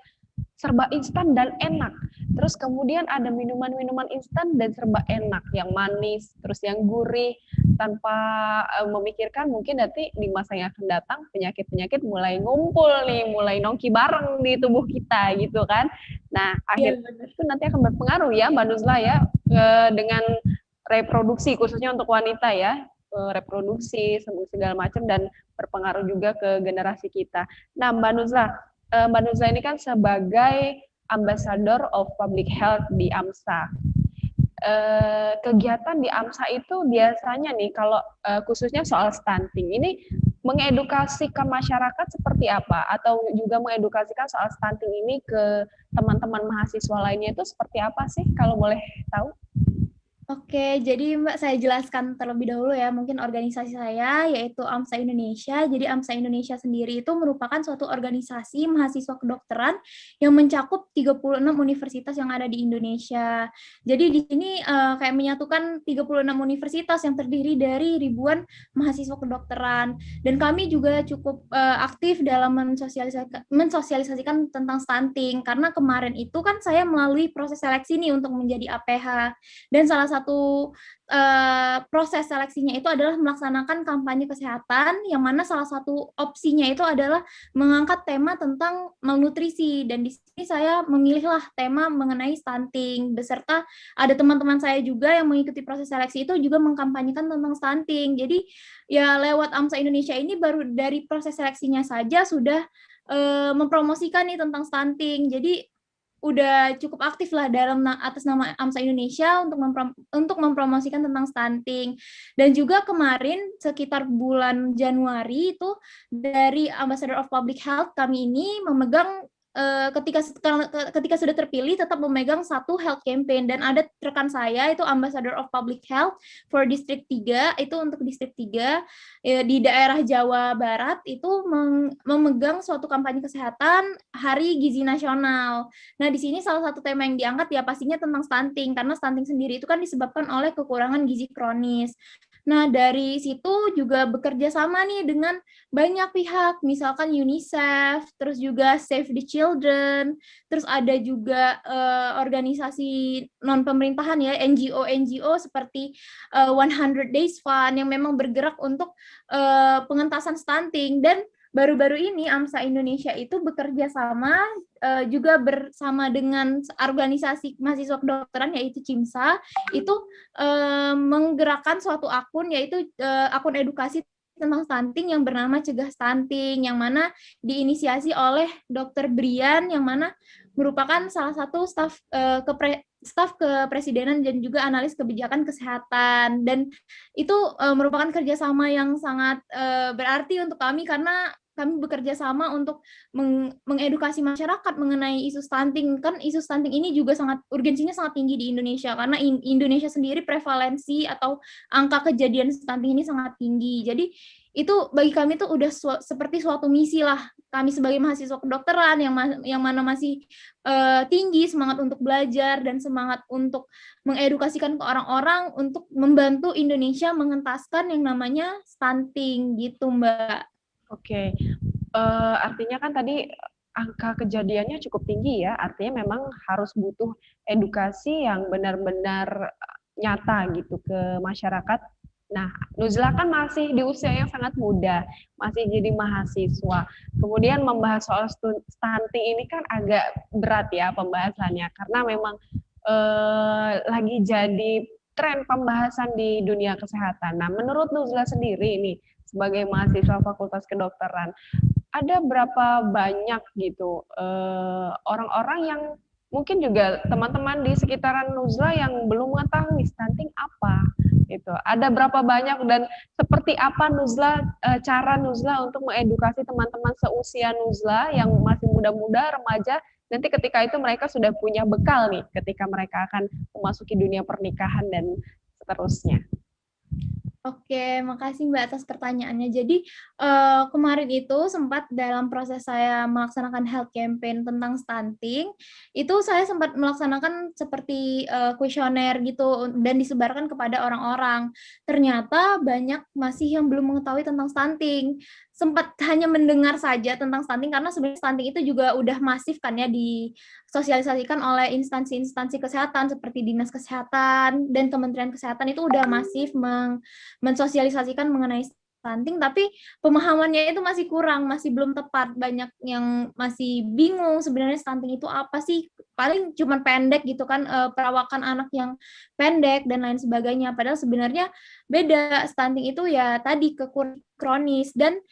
serba instan dan enak. Terus kemudian ada minuman-minuman instan dan serba enak, yang manis, terus yang gurih, tanpa memikirkan mungkin nanti di masa yang akan datang penyakit-penyakit mulai ngumpul nih, mulai nongki bareng di tubuh kita gitu kan. Nah, akhirnya itu nanti akan berpengaruh ya Mbak Nuzla ya dengan reproduksi khususnya untuk wanita ya, reproduksi segala macam dan berpengaruh juga ke generasi kita. Nah, Mbak Nuzla ini kan sebagai Ambassador of Public Health di AMSA. Kegiatan di AMSA itu biasanya nih kalau khususnya soal stunting ini mengedukasikan masyarakat seperti apa atau juga mengedukasikan soal stunting ini ke teman-teman mahasiswa lainnya itu seperti apa sih kalau boleh tahu? Oke, jadi Mbak saya jelaskan terlebih dahulu ya, mungkin organisasi saya yaitu AMSA Indonesia. Jadi AMSA Indonesia sendiri itu merupakan suatu organisasi mahasiswa kedokteran yang mencakup 36 universitas yang ada di Indonesia. Jadi di sini kayak menyatukan 36 universitas yang terdiri dari ribuan mahasiswa kedokteran. Dan kami juga cukup aktif dalam mensosialisasikan tentang stunting, karena kemarin itu kan saya melalui proses seleksi nih untuk menjadi APH. Dan salah satu proses seleksinya itu adalah melaksanakan kampanye kesehatan, yang mana salah satu opsinya itu adalah mengangkat tema tentang malnutrisi, dan di sini saya memilihlah tema mengenai stunting, beserta ada teman-teman saya juga yang mengikuti proses seleksi itu juga mengkampanyekan tentang stunting. Jadi ya lewat AMSA Indonesia ini baru dari proses seleksinya saja sudah mempromosikan nih tentang stunting. Jadi udah cukup aktif lah dalam atas nama AMSA Indonesia untuk mempromosikan tentang stunting. Dan juga kemarin sekitar bulan Januari itu dari Ambassador of Public Health kami ini memegang ketika sudah terpilih tetap memegang satu health campaign, dan ada rekan saya itu Ambassador of Public Health for District 3 itu untuk Distrik 3 di daerah Jawa Barat itu memegang suatu kampanye kesehatan Hari Gizi Nasional. Nah, di sini salah satu tema yang diangkat ya pastinya tentang stunting, karena stunting sendiri itu kan disebabkan oleh kekurangan gizi kronis. Nah, dari situ juga bekerja sama nih dengan banyak pihak, misalkan UNICEF, terus juga Save the Children, terus ada juga organisasi non-pemerintahan ya, NGO seperti 100 Days Fund yang memang bergerak untuk pengentasan stunting. Dan baru-baru ini AMSA Indonesia itu bekerja sama juga bersama dengan organisasi mahasiswa kedokteran yaitu CIMSA, itu menggerakkan suatu akun yaitu akun edukasi tentang stunting yang bernama Cegah Stunting, yang mana diinisiasi oleh Dr. Brian, yang mana merupakan salah satu staf kepresidenan dan juga analis kebijakan kesehatan. Dan itu merupakan kerjasama yang sangat berarti untuk kami, karena kami bekerja sama untuk mengedukasi masyarakat mengenai isu stunting. Kan isu stunting ini juga urgensinya sangat tinggi di Indonesia, karena Indonesia sendiri prevalensi atau angka kejadian stunting ini sangat tinggi. Jadi itu bagi kami tuh udah seperti suatu misi lah. Kami sebagai mahasiswa kedokteran yang mana masih tinggi semangat untuk belajar dan semangat untuk mengedukasikan ke orang-orang untuk membantu Indonesia mengentaskan yang namanya stunting gitu, Mbak. Oke, artinya kan tadi angka kejadiannya cukup tinggi ya, artinya memang harus butuh edukasi yang benar-benar nyata gitu ke masyarakat. Nah, Nuzla kan masih di usia yang sangat muda, masih jadi mahasiswa. Kemudian membahas soal stunting ini kan agak berat ya pembahasannya, karena memang lagi jadi tren pembahasan di dunia kesehatan. Nah, menurut Nuzla sendiri ini sebagai mahasiswa Fakultas Kedokteran, ada berapa banyak gitu orang-orang yang mungkin juga teman-teman di sekitaran Nuzla yang belum mengetahui stunting apa gitu. Ada berapa banyak dan seperti apa cara Nuzla untuk mengedukasi teman-teman seusia Nuzla yang masih muda-muda, remaja, nanti ketika itu mereka sudah punya bekal nih ketika mereka akan memasuki dunia pernikahan dan seterusnya. Oke, makasih Mbak atas pertanyaannya. Jadi kemarin itu sempat dalam proses saya melaksanakan health campaign tentang stunting, itu saya sempat melaksanakan seperti kuesioner gitu dan disebarkan kepada orang-orang. Ternyata banyak masih yang belum mengetahui tentang stunting. Sempat hanya mendengar saja tentang stunting karena sebenarnya stunting itu juga udah masif kan ya disosialisasikan oleh instansi-instansi kesehatan seperti Dinas Kesehatan dan Kementerian Kesehatan itu udah masif mensosialisasikan mengenai stunting, tapi pemahamannya itu masih kurang, masih belum tepat. Banyak yang masih bingung sebenarnya stunting itu apa sih, paling cuma pendek gitu kan, perawakan anak yang pendek dan lain sebagainya. Padahal sebenarnya beda, stunting itu ya tadi kronis. Dan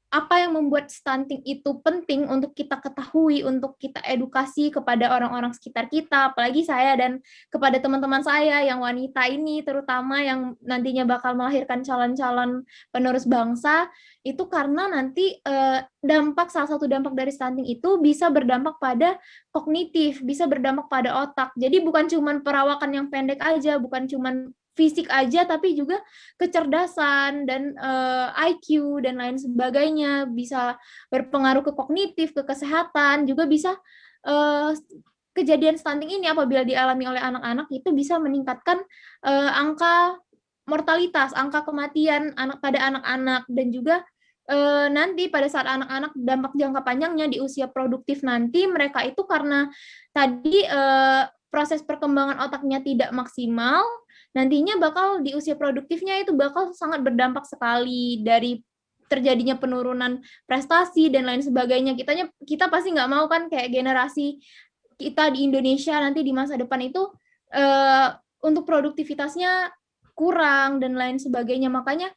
apa yang membuat stunting itu penting untuk kita ketahui, untuk kita edukasi kepada orang-orang sekitar kita, apalagi saya dan kepada teman-teman saya yang wanita ini, terutama yang nantinya bakal melahirkan calon-calon penerus bangsa, itu karena nanti salah satu dampak dari stunting itu bisa berdampak pada kognitif, bisa berdampak pada otak. Jadi bukan cuma perawakan yang pendek aja, bukan cuma fisik aja, tapi juga kecerdasan dan IQ dan lain sebagainya, bisa berpengaruh ke kognitif, ke kesehatan, juga bisa kejadian stunting ini apabila dialami oleh anak-anak itu bisa meningkatkan angka mortalitas, angka kematian pada anak-anak, dan juga nanti pada saat anak-anak dampak jangka panjangnya di usia produktif nanti mereka itu karena tadi proses perkembangan otaknya tidak maksimal, nantinya bakal di usia produktifnya itu bakal sangat berdampak sekali dari terjadinya penurunan prestasi dan lain sebagainya. Kita pasti nggak mau kan kayak generasi kita di Indonesia nanti di masa depan itu untuk produktivitasnya kurang dan lain sebagainya. Makanya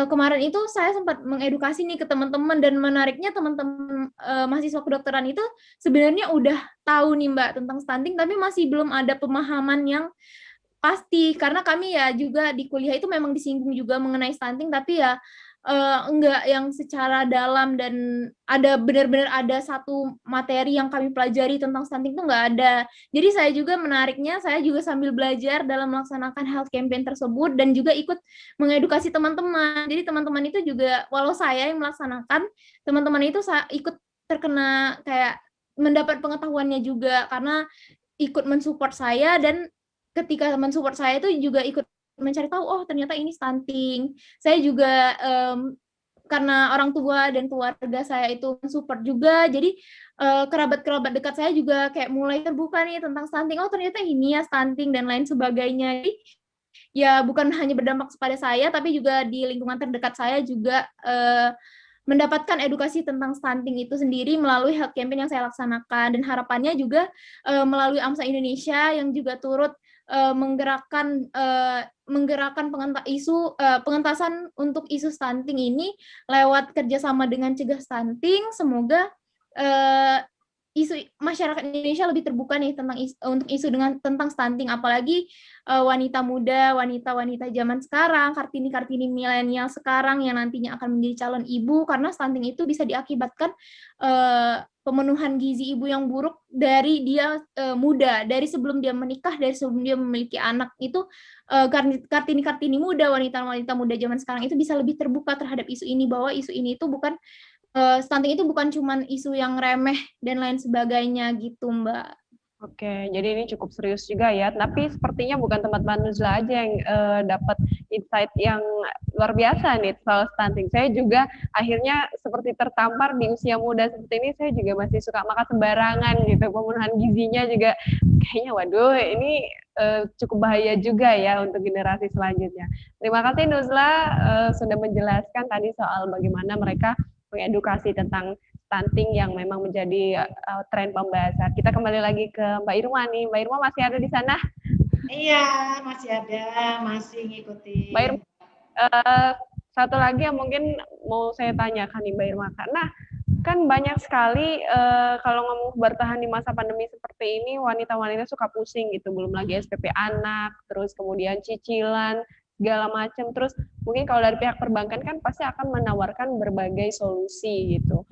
kemarin itu saya sempat mengedukasi nih ke teman-teman, dan menariknya teman-teman mahasiswa kedokteran itu sebenarnya udah tahu nih Mbak tentang stunting, tapi masih belum ada pemahaman yang pasti, karena kami ya juga di kuliah itu memang disinggung juga mengenai stunting, tapi ya enggak yang secara dalam dan benar-benar ada satu materi yang kami pelajari tentang stunting itu enggak ada. Jadi saya juga menariknya, saya juga sambil belajar dalam melaksanakan health campaign tersebut dan juga ikut mengedukasi teman-teman. Jadi teman-teman itu juga, walau saya yang melaksanakan, teman-teman itu ikut terkena kayak mendapat pengetahuannya juga karena ikut mensupport saya, dan ketika mensupport saya itu juga ikut mencari tahu, oh ternyata ini stunting. Saya juga karena orang tua dan keluarga saya itu mensupport juga, jadi kerabat-kerabat dekat saya juga kayak mulai terbuka nih tentang stunting. Oh ternyata ini ya stunting dan lain sebagainya. Jadi ya bukan hanya berdampak kepada saya, tapi juga di lingkungan terdekat saya juga mendapatkan edukasi tentang stunting itu sendiri melalui health campaign yang saya laksanakan, dan harapannya juga melalui AMSA Indonesia yang juga turut menggerakkan pengentasan untuk isu stunting ini lewat kerjasama dengan Cegah Stunting. Semoga isu masyarakat Indonesia lebih terbuka nih tentang untuk isu tentang stunting, apalagi wanita muda, wanita-wanita zaman sekarang, Kartini-Kartini milenial sekarang yang nantinya akan menjadi calon ibu, karena stunting itu bisa diakibatkan pemenuhan gizi ibu yang buruk dari dia muda, dari sebelum dia menikah, dari sebelum dia memiliki anak. Itu Kartini-Kartini muda, wanita-wanita muda zaman sekarang itu bisa lebih terbuka terhadap isu ini, bahwa isu ini itu bukan stunting itu bukan cuma isu yang remeh dan lain sebagainya gitu, Mbak. Oke, jadi ini cukup serius juga ya. Tapi sepertinya bukan tempat Mbak Nuzla aja yang dapat insight yang luar biasa nih soal stunting. Saya juga akhirnya seperti tertampar di usia muda seperti ini, saya juga masih suka makan sembarangan gitu. Pemenuhan gizinya juga kayaknya waduh ini cukup bahaya juga ya untuk generasi selanjutnya. Terima kasih Nuzla sudah menjelaskan tadi soal bagaimana mereka mengedukasi tentang stunting yang memang menjadi tren pembahasan. Kita kembali lagi ke Mbak Irma nih. Mbak Irma masih ada di sana? Iya, masih ada, masih ngikutin. Mbak Irma, satu lagi yang mungkin mau saya tanyakan nih Mbak Irma, karena kan banyak sekali kalau ngomong bertahan di masa pandemi seperti ini, wanita-wanita suka pusing gitu, belum lagi SPP anak, terus kemudian cicilan, segala macam. Terus mungkin kalau dari pihak perbankan kan pasti akan menawarkan berbagai solusi gitu,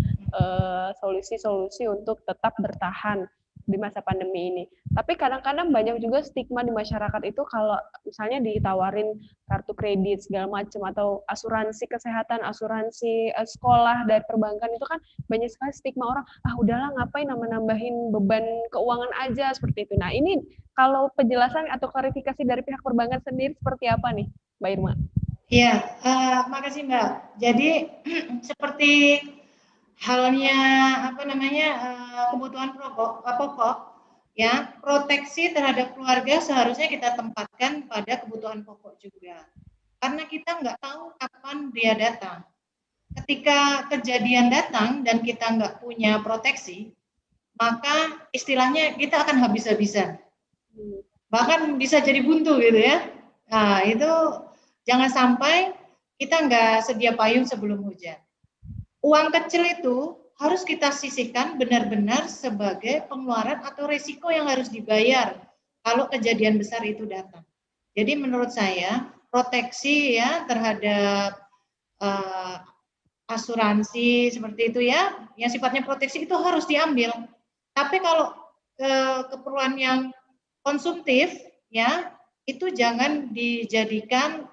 solusi-solusi untuk tetap bertahan di masa pandemi ini. Tapi kadang-kadang banyak juga stigma di masyarakat itu kalau misalnya ditawarin kartu kredit segala macam atau asuransi kesehatan, asuransi sekolah dari perbankan, itu kan banyak sekali stigma orang, udahlah ngapain nambah-nambahin beban keuangan aja seperti itu. Nah ini kalau penjelasan atau klarifikasi dari pihak perbankan sendiri seperti apa nih, Mbak Irma? Iya, makasih Mbak. Jadi seperti halnya kebutuhan pokok, ya, proteksi terhadap keluarga seharusnya kita tempatkan pada kebutuhan pokok juga. Karena kita nggak tahu kapan dia datang. Ketika kejadian datang dan kita nggak punya proteksi, maka istilahnya kita akan habis-habisan. Bahkan bisa jadi buntu gitu ya. Nah, itu jangan sampai kita nggak sedia payung sebelum hujan. Uang kecil itu harus kita sisihkan benar-benar sebagai pengeluaran atau risiko yang harus dibayar kalau kejadian besar itu datang. Jadi menurut saya proteksi ya terhadap asuransi seperti itu ya, yang sifatnya proteksi itu harus diambil. Tapi kalau keperluan yang konsumtif ya itu jangan dijadikan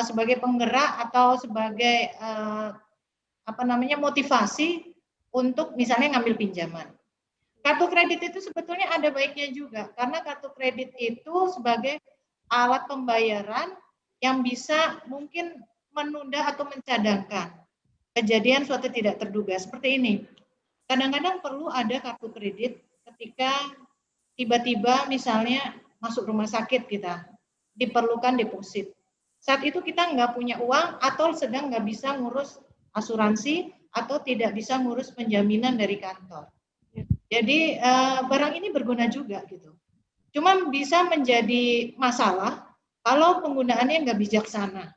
sebagai penggerak atau sebagai motivasi untuk misalnya ngambil pinjaman. Kartu kredit itu sebetulnya ada baiknya juga karena kartu kredit itu sebagai alat pembayaran yang bisa mungkin menunda atau mencadangkan kejadian suatu tidak terduga seperti ini. Kadang-kadang perlu ada kartu kredit ketika tiba-tiba misalnya masuk rumah sakit kita, diperlukan deposit. Saat itu kita nggak punya uang atau sedang nggak bisa ngurus asuransi atau tidak bisa ngurus penjaminan dari kantor. Jadi barang ini berguna juga gitu. Cuma bisa menjadi masalah kalau penggunaannya nggak bijaksana.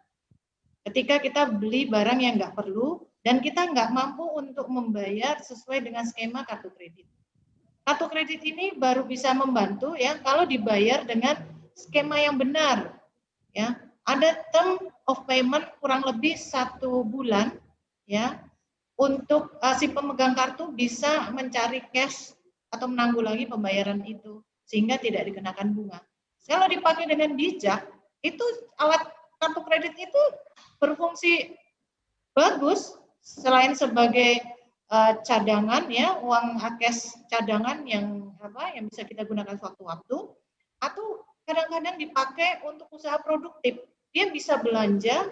Ketika kita beli barang yang nggak perlu dan kita nggak mampu untuk membayar sesuai dengan skema kartu kredit. Kartu kredit ini baru bisa membantu ya kalau dibayar dengan skema yang benar. Ya, ada term of payment kurang lebih 1 bulan ya untuk si pemegang kartu bisa mencari cash atau menanggulangi pembayaran itu sehingga tidak dikenakan bunga. Kalau dipakai dengan bijak, itu alat kartu kredit itu berfungsi bagus selain sebagai cadangan ya, uang cash cadangan yang bisa kita gunakan sewaktu-waktu, atau kadang-kadang dipakai untuk usaha produktif. Dia bisa belanja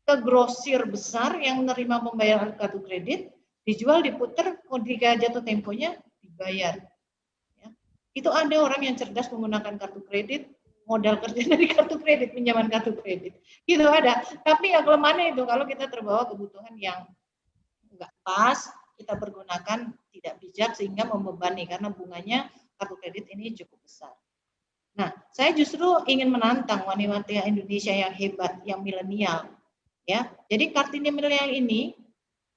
ke grosir besar yang menerima pembayaran kartu kredit, dijual, diputer, ketika jatuh temponya dibayar. Ya. Itu ada orang yang cerdas menggunakan kartu kredit, modal kerja dari kartu kredit, pinjaman kartu kredit. Gitu ada. Tapi yang kelemahannya itu kalau kita terbawa kebutuhan yang nggak pas, kita pergunakan tidak bijak sehingga membebani karena bunganya kartu kredit ini cukup besar. Nah, saya justru ingin menantang wanita Indonesia yang hebat, yang milenial. Ya, jadi Kartini milenial ini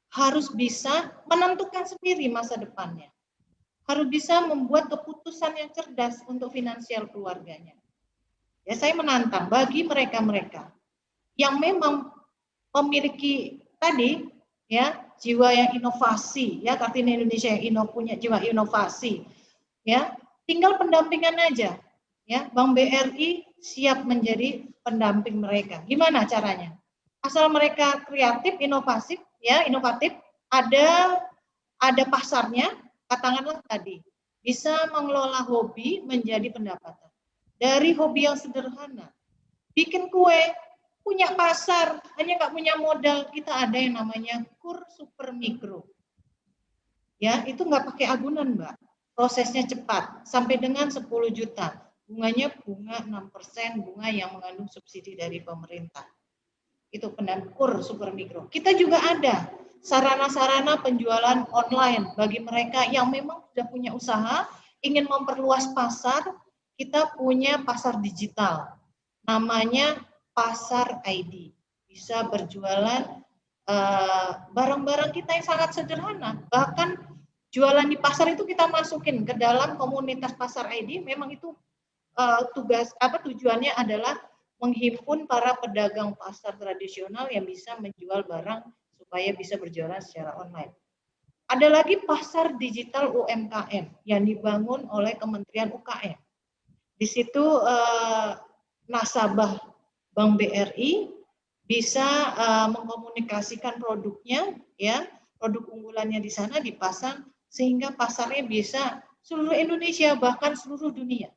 harus bisa menentukan sendiri masa depannya. harus bisa membuat keputusan yang cerdas untuk finansial keluarganya. Ya, saya menantang bagi mereka-mereka yang memang memiliki tadi ya jiwa yang inovasi, ya Kartini Indonesia yang punya jiwa inovasi, ya tinggal pendampingan aja, ya Bank BRI siap menjadi pendamping mereka. Gimana caranya? Asal mereka kreatif, inovatif, ya inovatif, ada pasarnya, katakanlah tadi bisa mengelola hobi menjadi pendapatan. Dari hobi yang sederhana, bikin kue, punya pasar, hanya nggak punya modal, kita ada yang namanya KUR Super Mikro. Ya, itu nggak pakai agunan, Mbak. Prosesnya cepat, sampai dengan 10 juta. Bunganya bunga 6%, bunga yang mengandung subsidi dari pemerintah. Itu KUR Super Mikro. Kita juga ada sarana-sarana penjualan online bagi mereka yang memang sudah punya usaha, ingin memperluas pasar. Kita punya pasar digital, namanya Pasar ID. Bisa berjualan barang-barang kita yang sangat sederhana. Bahkan jualan di pasar itu kita masukin ke dalam komunitas Pasar ID. Memang itu tujuannya adalah menghimpun para pedagang pasar tradisional yang bisa menjual barang supaya bisa berjualan secara online. Ada lagi pasar digital UMKM yang dibangun oleh Kementerian UKM. Di situ nasabah Bank BRI bisa mengkomunikasikan produknya, ya produk unggulannya di sana dipasang sehingga pasarnya bisa seluruh Indonesia bahkan seluruh dunia.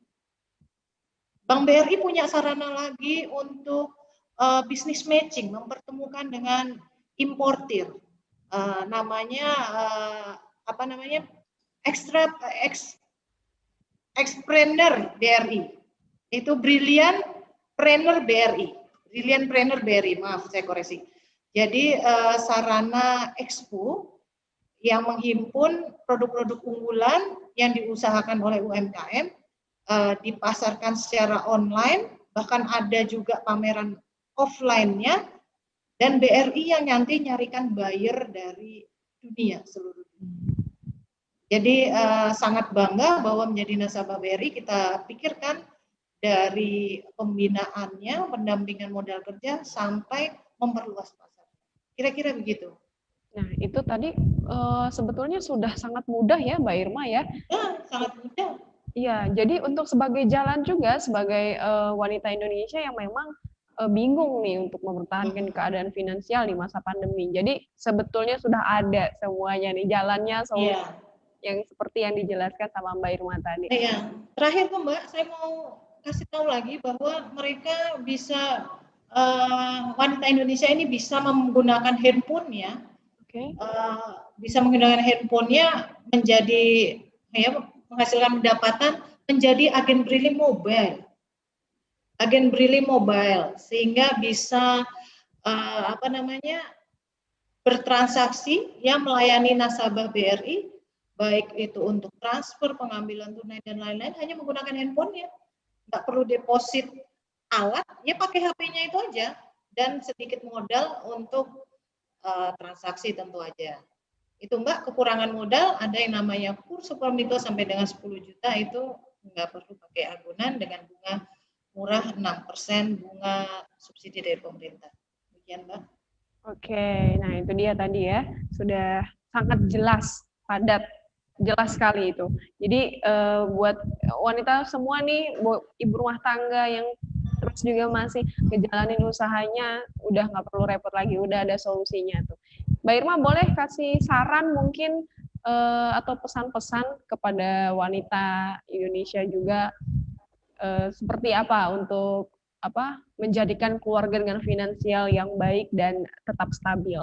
Bank BRI punya sarana lagi untuk bisnis matching, mempertemukan dengan importir, namanya Expreneur BRI, itu Brilliant Planner BRI, maaf saya koreksi. Jadi sarana expo yang menghimpun produk-produk unggulan yang diusahakan oleh UMKM, dipasarkan secara online, bahkan ada juga pameran offline-nya, dan BRI yang nanti nyarikan buyer dari dunia seluruh dunia. Jadi sangat bangga bahwa menjadi nasabah BRI kita pikirkan dari pembinaannya, pendampingan modal kerja sampai memperluas pasar. Kira-kira begitu. Nah, itu tadi sebetulnya sudah sangat mudah ya, Mbak Irma ya. Sangat mudah. Iya, jadi untuk sebagai jalan juga sebagai wanita Indonesia yang memang bingung nih untuk mempertahankan keadaan finansial di masa pandemi. Jadi sebetulnya sudah ada semuanya nih jalannya, yang seperti yang dijelaskan sama Mbak Irma tadi. Iya. Terakhir tuh Mbak, saya mau kasih tahu lagi bahwa mereka bisa wanita Indonesia ini bisa menggunakan handphonenya, bisa menggunakan handphonenya menjadi menghasilkan pendapatan menjadi agen BRI mobile, sehingga bisa bertransaksi yang melayani nasabah BRI, baik itu untuk transfer, pengambilan tunai dan lain-lain, hanya menggunakan handphonenya, nggak perlu deposit alat, ya pakai HP-nya itu aja, dan sedikit modal untuk transaksi tentu aja. Itu Mbak, kekurangan modal ada yang namanya KUR Super Mikro sampai dengan 10 juta itu nggak perlu pakai agunan dengan bunga murah 6% bunga subsidi dari pemerintah. Demikian Mbak. Oke, nah itu dia tadi ya, sudah sangat jelas, padat, jelas sekali itu. Jadi buat wanita semua nih, ibu rumah tangga yang terus juga masih ngejalanin usahanya, udah nggak perlu repot lagi, udah ada solusinya tuh. Mbak Irma boleh kasih saran mungkin atau pesan-pesan kepada wanita Indonesia juga seperti apa untuk menjadikan keluarga dengan finansial yang baik dan tetap stabil.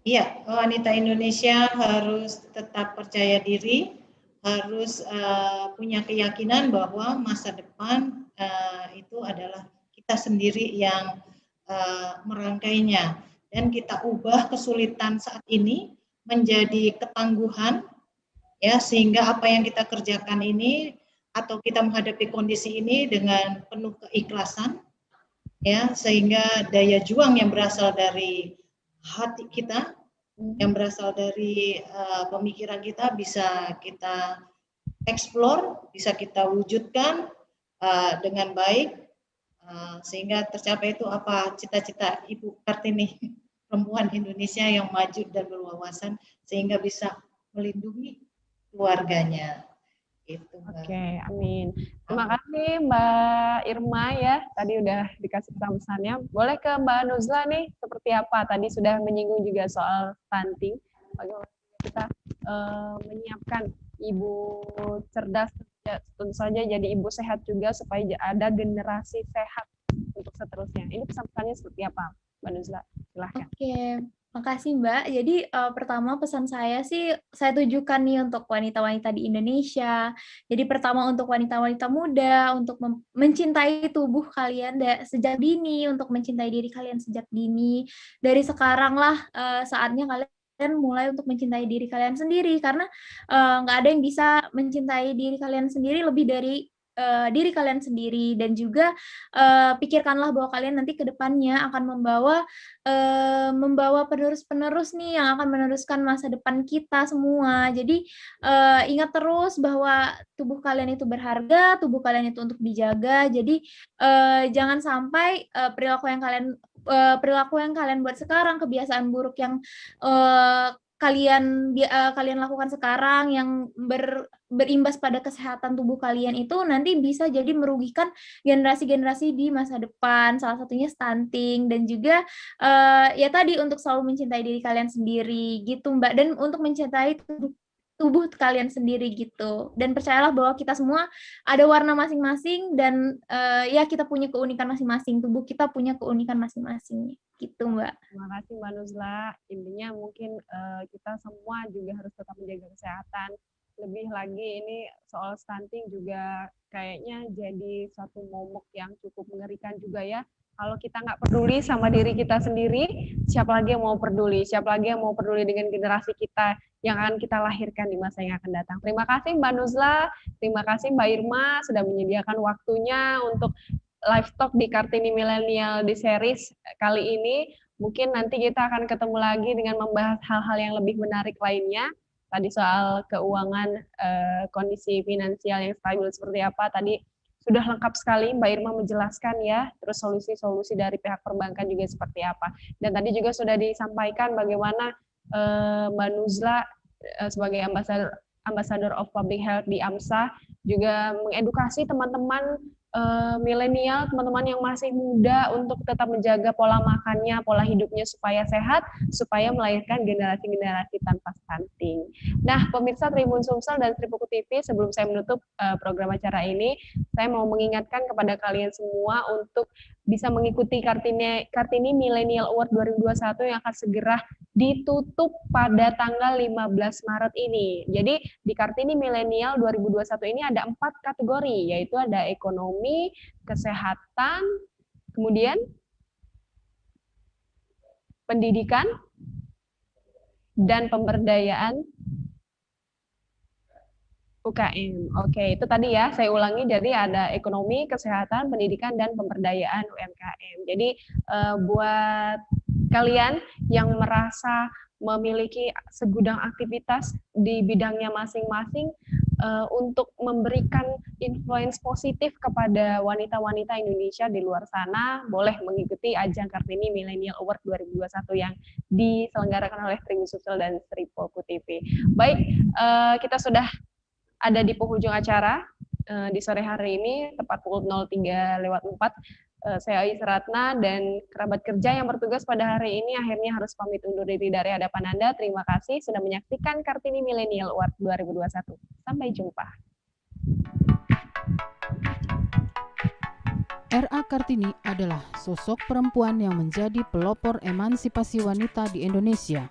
Iya, wanita Indonesia harus tetap percaya diri, harus punya keyakinan bahwa masa depan itu adalah kita sendiri yang merangkainya, dan kita ubah kesulitan saat ini menjadi ketangguhan, ya, sehingga apa yang kita kerjakan ini atau kita menghadapi kondisi ini dengan penuh keikhlasan, ya, sehingga daya juang yang berasal dari hati kita yang berasal dari pemikiran kita bisa kita explore, bisa kita wujudkan dengan baik sehingga tercapai itu apa cita-cita Ibu Kartini, perempuan Indonesia yang maju dan berwawasan sehingga bisa melindungi keluarganya. Itu, Oke, amin. Terima kasih Mbak Irma ya, tadi udah dikasih pesan-pesannya. Boleh ke Mbak Nuzla nih, seperti apa? Tadi sudah menyinggung juga soal stunting. Bagaimana kita menyiapkan ibu cerdas, tentu saja jadi ibu sehat juga supaya ada generasi sehat untuk seterusnya. Ini pesan-pesannya seperti apa, Mbak Nuzla? Silahkan. Oke, makasih Mbak. Jadi pertama pesan saya sih saya tujukan nih untuk wanita-wanita di Indonesia. Jadi pertama untuk wanita-wanita muda, untuk mencintai tubuh kalian sejak dini, untuk mencintai diri kalian sejak dini. Dari sekarang lah saatnya kalian mulai untuk mencintai diri kalian sendiri, karena nggak ada yang bisa mencintai diri kalian sendiri lebih dari diri kalian sendiri. Dan juga pikirkanlah bahwa kalian nanti ke depannya akan membawa penerus-penerus nih yang akan meneruskan masa depan kita semua. Jadi ingat terus bahwa tubuh kalian itu berharga, tubuh kalian itu untuk dijaga. Jadi jangan sampai perilaku yang kalian buat sekarang, kebiasaan buruk yang kalian lakukan sekarang yang berimbas pada kesehatan tubuh kalian itu nanti bisa jadi merugikan generasi-generasi di masa depan, salah satunya stunting. Dan juga ya tadi untuk selalu mencintai diri kalian sendiri gitu Mbak, dan untuk mencintai tubuh kalian sendiri gitu. Dan percayalah bahwa kita semua ada warna masing-masing dan ya kita punya keunikan masing-masing, tubuh kita punya keunikan masing-masing gitu Mbak. Terima kasih Mbak Nuzla. Intinya mungkin kita semua juga harus tetap menjaga kesehatan. Lebih lagi ini soal stunting juga kayaknya jadi satu momok yang cukup mengerikan juga ya. Kalau kita nggak peduli sama diri kita sendiri, siapa lagi yang mau peduli? Siapa lagi yang mau peduli dengan generasi kita yang akan kita lahirkan di masa yang akan datang? Terima kasih Mbak Nuzla, terima kasih Mbak Irma sudah menyediakan waktunya untuk live talk di Kartini Milenial di series kali ini. Mungkin nanti kita akan ketemu lagi dengan membahas hal-hal yang lebih menarik lainnya. Tadi soal keuangan, kondisi finansial yang stabil seperti apa, tadi sudah lengkap sekali Mbak Irma menjelaskan ya, terus solusi-solusi dari pihak perbankan juga seperti apa. Dan tadi juga sudah disampaikan bagaimana Mbak Nuzla sebagai Ambassador of Public Health di AMSA juga mengedukasi teman-teman milenial, teman-teman yang masih muda untuk tetap menjaga pola makannya, pola hidupnya supaya sehat, supaya melahirkan generasi-generasi tanpa stunting. Nah, pemirsa Tribun Sumsel dan Tribuku TV, sebelum saya menutup program acara ini, saya mau mengingatkan kepada kalian semua untuk bisa mengikuti Kartini Millennial Award 2021 yang akan segera ditutup pada tanggal 15 Maret ini. Jadi di Kartini Millennial 2021 ini ada 4 kategori, yaitu ada ekonomi, kesehatan, kemudian pendidikan, dan pemberdayaan UKM. Oke, itu tadi ya, saya ulangi, jadi ada ekonomi, kesehatan, pendidikan, dan pemberdayaan UMKM. Jadi buat kalian yang merasa memiliki segudang aktivitas di bidangnya masing-masing untuk memberikan influence positif kepada wanita-wanita Indonesia di luar sana, boleh mengikuti ajang Kartini Millennial Award 2021 yang diselenggarakan oleh Tribun Sumsel dan Tribuku TV. Baik, kita sudah ada di penghujung acara di sore hari ini, tepat pukul 03:04. Saya Ais Ratna dan kerabat kerja yang bertugas pada hari ini akhirnya harus pamit undur diri dari hadapan Anda. Terima kasih sudah menyaksikan Kartini Millennial Award 2021. Sampai jumpa. R.A. Kartini adalah sosok perempuan yang menjadi pelopor emansipasi wanita di Indonesia.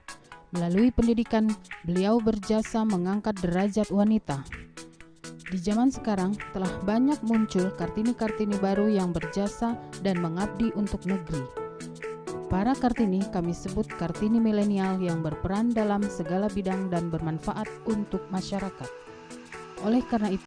Melalui pendidikan, beliau berjasa mengangkat derajat wanita. Di zaman sekarang telah banyak muncul Kartini-Kartini baru yang berjasa dan mengabdi untuk negeri. Para Kartini kami sebut Kartini milenial yang berperan dalam segala bidang dan bermanfaat untuk masyarakat. Oleh karena itu,